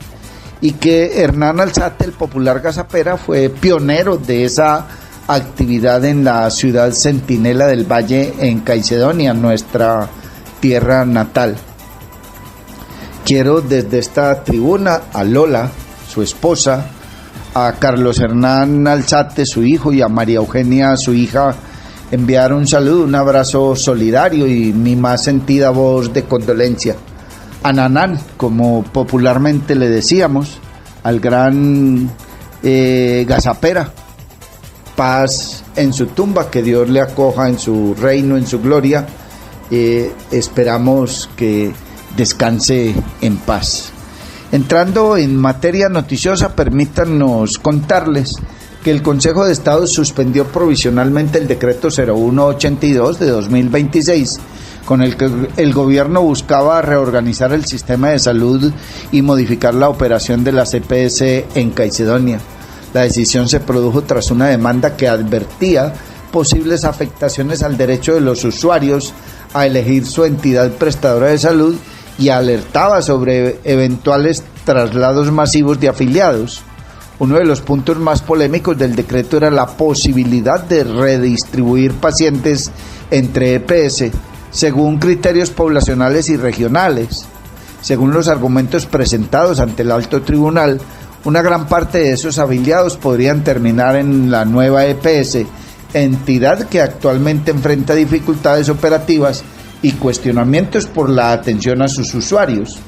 y que Hernán Alzate, el popular Gazapera, fue pionero de esa actividad en la ciudad Centinela del Valle, en Caicedonia, nuestra tierra natal. Quiero desde esta tribuna a Lola, su esposa, a Carlos Hernán Alzate, su hijo, y a María Eugenia, su hija, enviar un saludo, un abrazo solidario y mi más sentida voz de condolencia. A Nanán, como popularmente le decíamos, al gran Gazapera, paz en su tumba, que Dios le acoja en su reino, en su gloria. Esperamos que descanse en paz. Entrando en materia noticiosa, permítanos contarles que el Consejo de Estado suspendió provisionalmente el decreto 0182 de 2026, con el que el gobierno buscaba reorganizar el sistema de salud y modificar la operación de las EPS en Caicedonia. La decisión se produjo tras una demanda que advertía posibles afectaciones al derecho de los usuarios a elegir su entidad prestadora de salud y alertaba sobre eventuales traslados masivos de afiliados. Uno de los puntos más polémicos del decreto era la posibilidad de redistribuir pacientes entre EPS según criterios poblacionales y regionales. Según los argumentos presentados ante el alto tribunal, una gran parte de esos afiliados podrían terminar en la nueva EPS, entidad que actualmente enfrenta dificultades operativas y cuestionamientos por la atención a sus usuarios.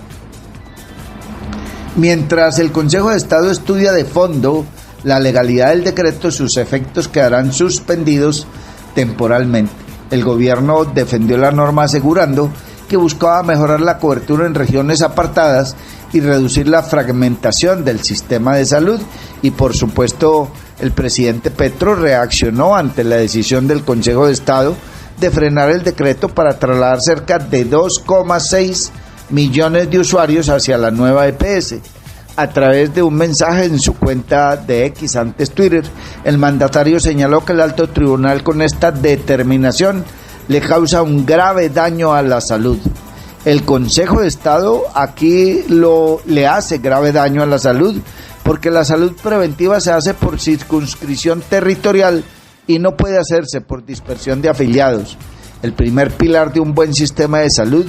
Mientras el Consejo de Estado estudia de fondo la legalidad del decreto, sus efectos quedarán suspendidos temporalmente. El gobierno defendió la norma asegurando que buscaba mejorar la cobertura en regiones apartadas y reducir la fragmentación del sistema de salud, y por supuesto el presidente Petro reaccionó ante la decisión del Consejo de Estado de frenar el decreto para trasladar cerca de 2,6 millones de usuarios hacia la nueva EPS. A través de un mensaje en su cuenta de X, antes Twitter, el mandatario señaló que el alto tribunal con esta determinación le causa un grave daño a la salud. El Consejo de Estado aquí le hace grave daño a la salud, porque la salud preventiva se hace por circunscripción territorial y no puede hacerse por dispersión de afiliados. El primer pilar de un buen sistema de salud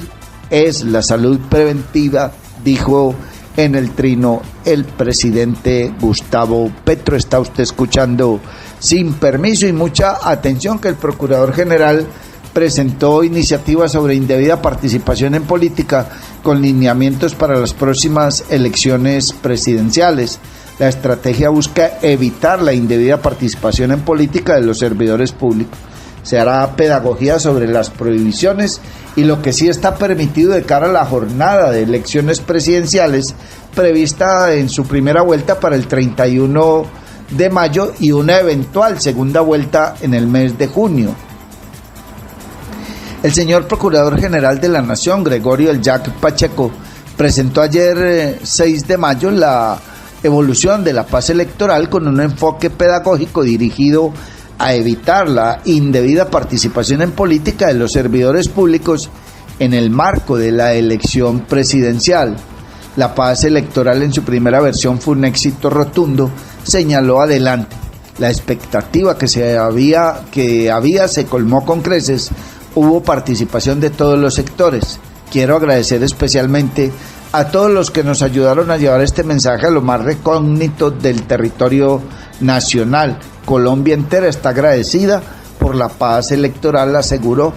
es la salud preventiva, dijo en el trino el presidente Gustavo Petro. Está usted escuchando Sin Permiso, y mucha atención que el Procurador General presentó iniciativas sobre indebida participación en política con lineamientos para las próximas elecciones presidenciales. La estrategia busca evitar la indebida participación en política de los servidores públicos. Se hará pedagogía sobre las prohibiciones y lo que sí está permitido de cara a la jornada de elecciones presidenciales prevista en su primera vuelta para el 31 de mayo y una eventual segunda vuelta en el mes de junio. El señor Procurador General de la Nación, Gregorio El Jack Pacheco, presentó ayer 6 de mayo la evolución de la paz electoral con un enfoque pedagógico dirigido a evitar la indebida participación en política de los servidores públicos en el marco de la elección presidencial. La paz electoral en su primera versión fue un éxito rotundo, señaló adelante. La expectativa que había se colmó con creces. Hubo participación de todos los sectores. Quiero agradecer especialmente a todos los que nos ayudaron a llevar este mensaje a lo más recógnito del territorio nacional. Colombia entera está agradecida por la paz electoral, aseguró.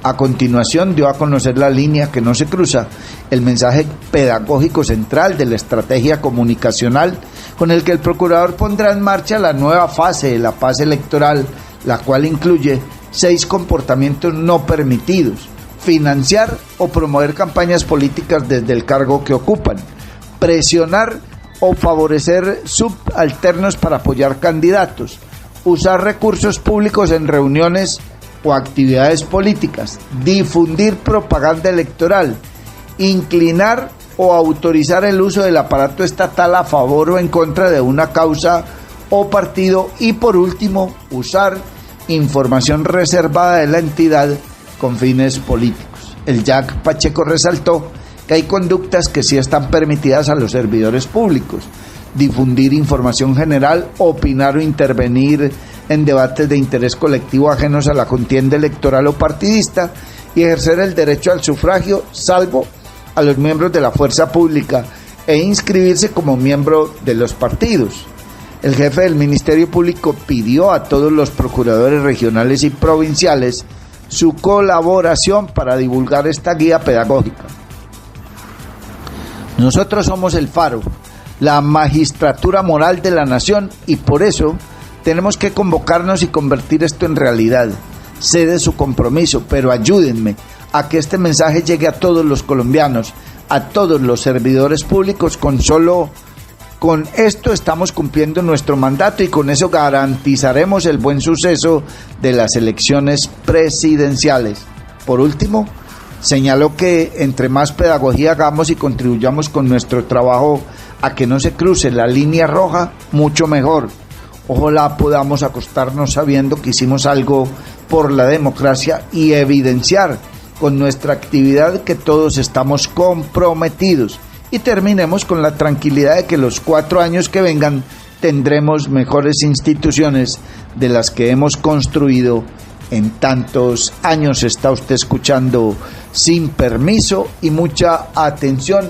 A continuación dio a conocer la línea que no se cruza, el mensaje pedagógico central de la estrategia comunicacional con el que el procurador pondrá en marcha la nueva fase de la paz electoral, la cual incluye 6 comportamientos no permitidos: financiar o promover campañas políticas desde el cargo que ocupan, presionar o favorecer subalternos para apoyar candidatos, usar recursos públicos en reuniones o actividades políticas, difundir propaganda electoral, inclinar o autorizar el uso del aparato estatal a favor o en contra de una causa o partido y por último usar información reservada de la entidad con fines políticos. El JAC Pacheco resaltó que hay conductas que sí están permitidas a los servidores públicos: difundir información general, opinar o intervenir en debates de interés colectivo ajenos a la contienda electoral o partidista y ejercer el derecho al sufragio, salvo a los miembros de la fuerza pública, e inscribirse como miembro de los partidos. El jefe del Ministerio Público pidió a todos los procuradores regionales y provinciales su colaboración para divulgar esta guía pedagógica. Nosotros somos el faro, la magistratura moral de la nación, y por eso tenemos que convocarnos y convertir esto en realidad. Sé de su compromiso, pero ayúdenme a que este mensaje llegue a todos los colombianos, a todos los servidores públicos. Con esto estamos cumpliendo nuestro mandato y con eso garantizaremos el buen suceso de las elecciones presidenciales. Por último, señaló que entre más pedagogía hagamos y contribuyamos con nuestro trabajo a que no se cruce la línea roja, mucho mejor. Ojalá podamos acostarnos sabiendo que hicimos algo por la democracia y evidenciar con nuestra actividad que todos estamos comprometidos, y terminemos con la tranquilidad de que los 4 años que vengan tendremos mejores instituciones de las que hemos construido en tantos años. Está usted escuchando Sin Permiso, y mucha atención.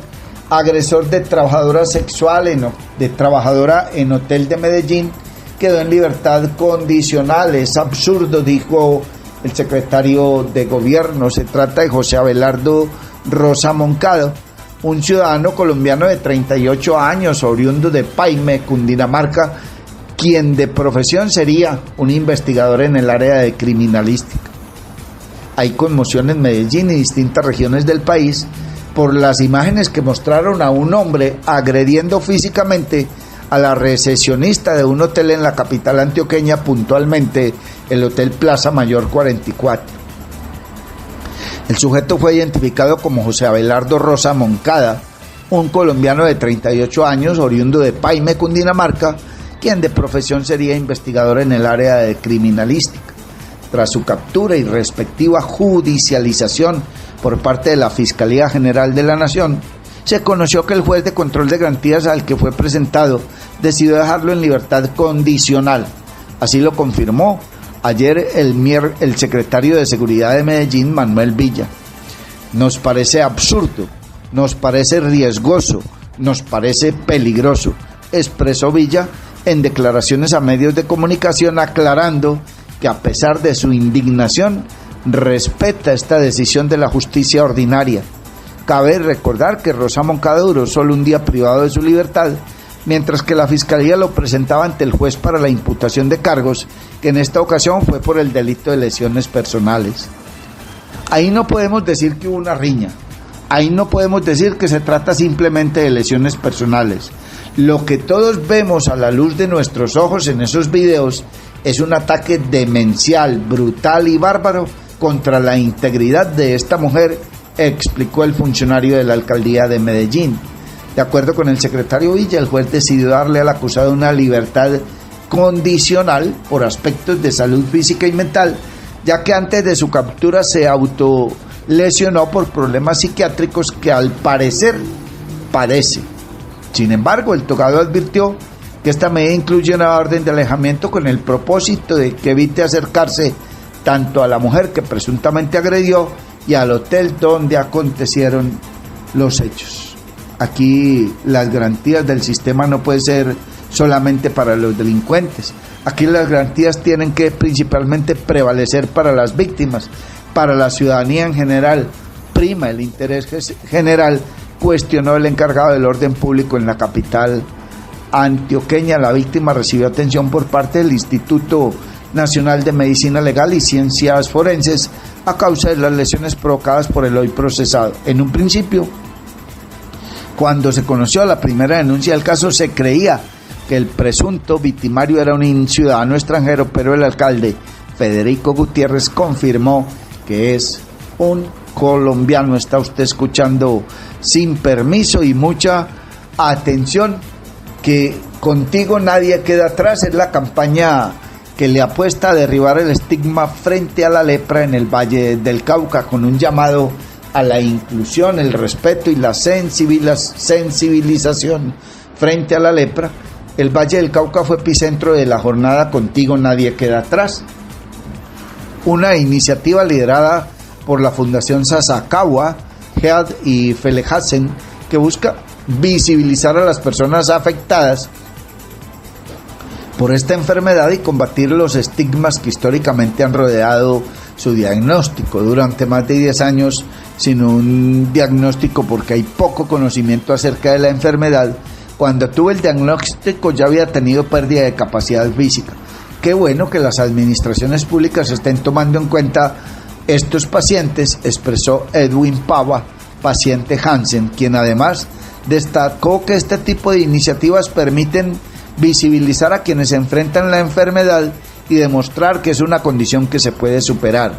Agresor de trabajadora sexual de trabajadora en hotel de Medellín quedó en libertad condicional. Es absurdo, dijo el secretario de gobierno. Se trata de José Abelardo Rosa Moncada, un ciudadano colombiano de 38 años, oriundo de Paime, Cundinamarca, quien de profesión sería un investigador en el área de criminalística. Hay conmoción en Medellín y distintas regiones del país por las imágenes que mostraron a un hombre agrediendo físicamente a la recepcionista de un hotel en la capital antioqueña, puntualmente el Hotel Plaza Mayor 44. El sujeto fue identificado como José Abelardo Rosa Moncada, un colombiano de 38 años, oriundo de Paime, Cundinamarca, quien de profesión sería investigador en el área de criminalística. Tras su captura y respectiva judicialización por parte de la Fiscalía General de la Nación, se conoció que el juez de control de garantías al que fue presentado decidió dejarlo en libertad condicional. Así lo confirmó ayer el secretario de Seguridad de Medellín, Manuel Villa. Nos parece absurdo, nos parece riesgoso, nos parece peligroso, expresó Villa en declaraciones a medios de comunicación, aclarando que a pesar de su indignación, respeta esta decisión de la justicia ordinaria. Cabe recordar que Rosa Moncada duró solo un día privado de su libertad, mientras que la Fiscalía lo presentaba ante el juez para la imputación de cargos, que en esta ocasión fue por el delito de lesiones personales. Ahí no podemos decir que hubo una riña, ahí no podemos decir que se trata simplemente de lesiones personales. Lo que todos vemos a la luz de nuestros ojos en esos videos es un ataque demencial, brutal y bárbaro contra la integridad de esta mujer, explicó el funcionario de la alcaldía de Medellín. De acuerdo con el secretario Villa, el juez decidió darle al acusado una libertad condicional por aspectos de salud física y mental, ya que antes de su captura se autolesionó por problemas psiquiátricos que al parecer padece. Sin embargo, el togado advirtió que esta medida incluye una orden de alejamiento con el propósito de que evite acercarse tanto a la mujer que presuntamente agredió y al hotel donde acontecieron los hechos. Aquí las garantías del sistema no pueden ser solamente para los delincuentes. Aquí las garantías tienen que principalmente prevalecer para las víctimas, para la ciudadanía en general. Prima el interés general, cuestionó el encargado del orden público en la capital antioqueña. La víctima recibió atención por parte del Instituto Nacional de Medicina Legal y Ciencias Forenses a causa de las lesiones provocadas por el hoy procesado. En un principio, cuando se conoció la primera denuncia del caso, se creía que el presunto victimario era un ciudadano extranjero, pero el alcalde Federico Gutiérrez confirmó que es un colombiano. Está usted escuchando Sin Permiso y mucha atención, que contigo nadie queda atrás. Es la campaña que le apuesta a derribar el estigma frente a la lepra en el Valle del Cauca, con un llamado a la inclusión, el respeto y la sensibilización frente a la lepra. El Valle del Cauca fue epicentro de la jornada Contigo Nadie Queda Atrás, una iniciativa liderada por la Fundación Sasakawa, Head y Felehasen, que busca visibilizar a las personas afectadas por esta enfermedad y combatir los estigmas que históricamente han rodeado su diagnóstico. Durante más de 10 años sin un diagnóstico, porque hay poco conocimiento acerca de la enfermedad. Cuando tuve el diagnóstico ya había tenido pérdida de capacidad física. Qué bueno que las administraciones públicas estén tomando en cuenta estos pacientes, expresó Edwin Pava, paciente Hansen, quien además destacó que este tipo de iniciativas permiten visibilizar a quienes enfrentan la enfermedad y demostrar que es una condición que se puede superar.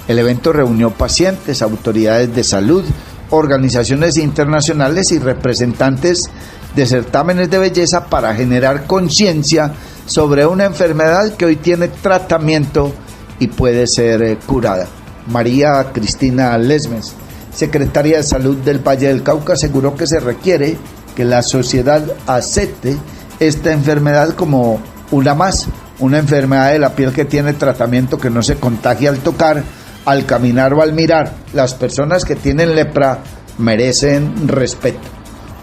El evento reunió pacientes, autoridades de salud, organizaciones internacionales y representantes de certámenes de belleza para generar conciencia sobre una enfermedad que hoy tiene tratamiento y puede ser curada. María Cristina Lesmes, secretaria de Salud del Valle del Cauca, aseguró que se requiere que la sociedad acepte esta enfermedad como una más, una enfermedad de la piel que tiene tratamiento, que no se contagia al tocar, al caminar o al mirar. Las personas que tienen lepra merecen respeto.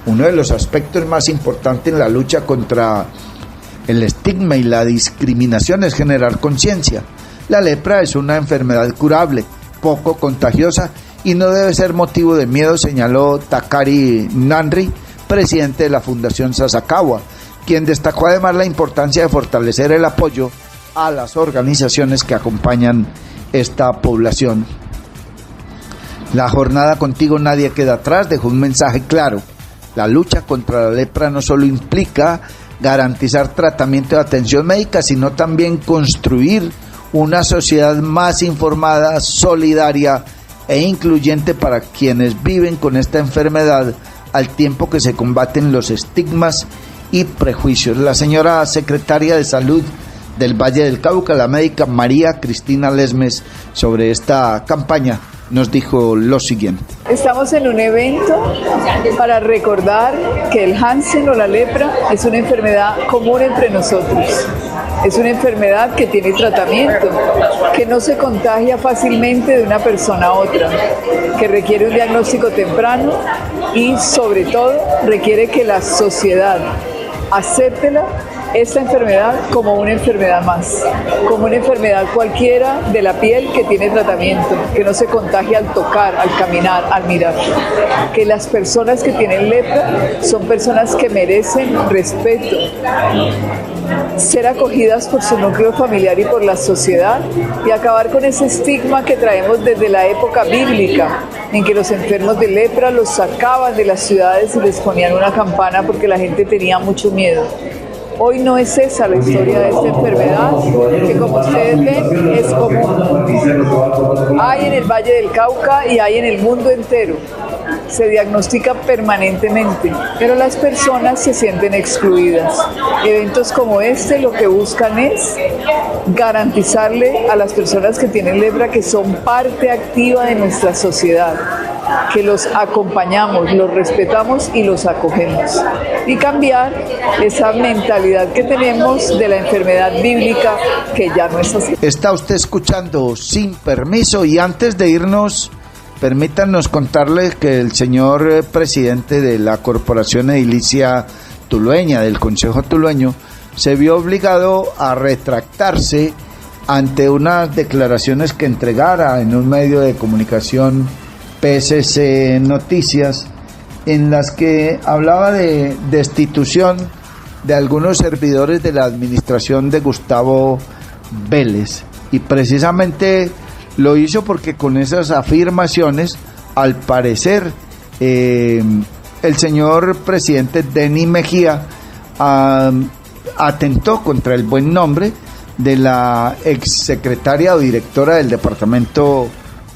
Uno de los aspectos más importantes en la lucha contra el estigma y la discriminación es generar conciencia. La lepra es una enfermedad curable, poco contagiosa y no debe ser motivo de miedo, señaló Takari Nanri, presidente de la Fundación Sasakawa, quien destacó además la importancia de fortalecer el apoyo a las organizaciones que acompañan esta población. La jornada Contigo Nadie Queda Atrás dejó un mensaje claro. La lucha contra la lepra no solo implica garantizar tratamiento y atención médica, sino también construir una sociedad más informada, solidaria e incluyente para quienes viven con esta enfermedad, al tiempo que se combaten los estigmas y prejuicios. La señora secretaria de Salud del Valle del Cauca, la médica María Cristina Lesmes, sobre esta campaña nos dijo lo siguiente. Estamos en un evento para recordar que el Hansen o la lepra es una enfermedad común entre nosotros. Es una enfermedad que tiene tratamiento, que no se contagia fácilmente de una persona a otra, que requiere un diagnóstico temprano y sobre todo requiere que la sociedad acéptela, esta enfermedad, como una enfermedad más, como una enfermedad cualquiera de la piel que tiene tratamiento, que no se contagia al tocar, al caminar, al mirar. Que las personas que tienen lepra son personas que merecen respeto, ser acogidas por su núcleo familiar y por la sociedad, y acabar con ese estigma que traemos desde la época bíblica, en que los enfermos de lepra los sacaban de las ciudades y les ponían una campana porque la gente tenía mucho miedo. Hoy no es esa la historia de esta enfermedad, que como ustedes ven es común. Hay en el Valle del Cauca y hay en el mundo entero. Se diagnostica permanentemente, pero las personas se sienten excluidas. Eventos como este lo que buscan es garantizarle a las personas que tienen lepra que son parte activa de nuestra sociedad, que los acompañamos, los respetamos y los acogemos, y cambiar esa mentalidad que tenemos de la enfermedad bíblica, que ya no es así. Está usted escuchando Sin Permiso, y antes de irnos, permítanos contarles que el señor presidente de la Corporación Edilicia Tulueña, del Consejo Tulueño, se vio obligado a retractarse ante unas declaraciones que entregara en un medio de comunicación, PSC Noticias, en las que hablaba de destitución de algunos servidores de la administración de Gustavo Vélez. Y precisamente lo hizo porque con esas afirmaciones, al parecer, el señor presidente Denis Mejía atentó contra el buen nombre de la exsecretaria o directora del departamento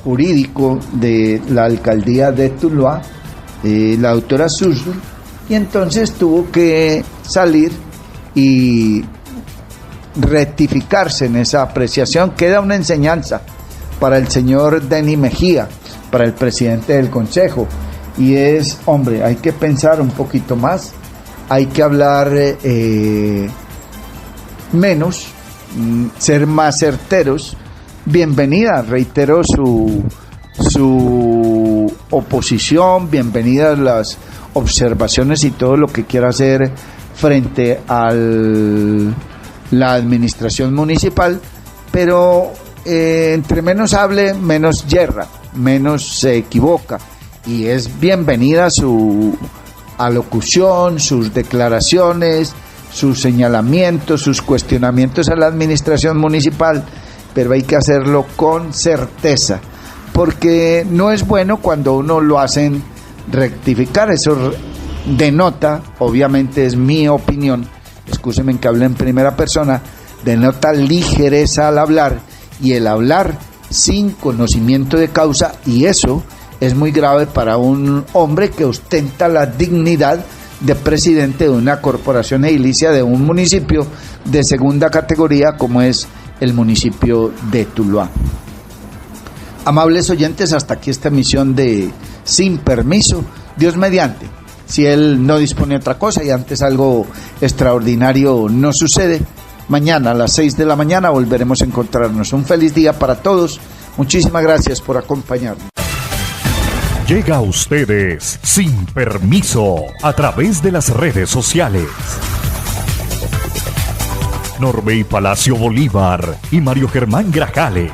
jurídico de la alcaldía de Tuluá, la doctora Susul, y entonces tuvo que salir y rectificarse en esa apreciación. Queda una enseñanza para el señor Denis Mejía, para el presidente del consejo, y es, hombre, hay que pensar un poquito más, hay que hablar menos, ser más certeros. Bienvenida, reitero su oposición, bienvenidas las observaciones y todo lo que quiera hacer frente a la administración municipal, pero entre menos hable, menos yerra, menos se equivoca, y es bienvenida su alocución, sus declaraciones, sus señalamientos, sus cuestionamientos a la administración municipal, pero hay que hacerlo con certeza, porque no es bueno cuando uno lo hacen rectificar. Eso denota, obviamente es mi opinión, excúsenme que hable en primera persona, denota ligereza al hablar, y el hablar sin conocimiento de causa, y eso es muy grave para un hombre que ostenta la dignidad de presidente de una corporación edilicia de un municipio de segunda categoría como es el municipio de Tuluá. Amables oyentes, hasta aquí esta emisión de Sin Permiso, Dios mediante. Si él no dispone de otra cosa y antes algo extraordinario no sucede, mañana a las 6 de la mañana volveremos a encontrarnos. Un feliz día para todos. Muchísimas gracias por acompañarnos. Llega a ustedes Sin Permiso a través de las redes sociales. Norbey Palacio Bolívar y Mario Germán Grajales.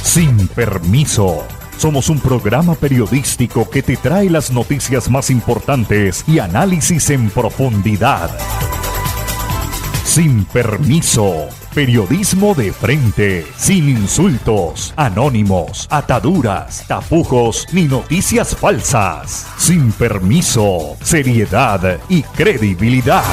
Sin Permiso. Somos un programa periodístico que te trae las noticias más importantes y análisis en profundidad. Sin Permiso. Periodismo de frente, sin insultos, anónimos, ataduras, tapujos ni noticias falsas. Sin Permiso, seriedad y credibilidad.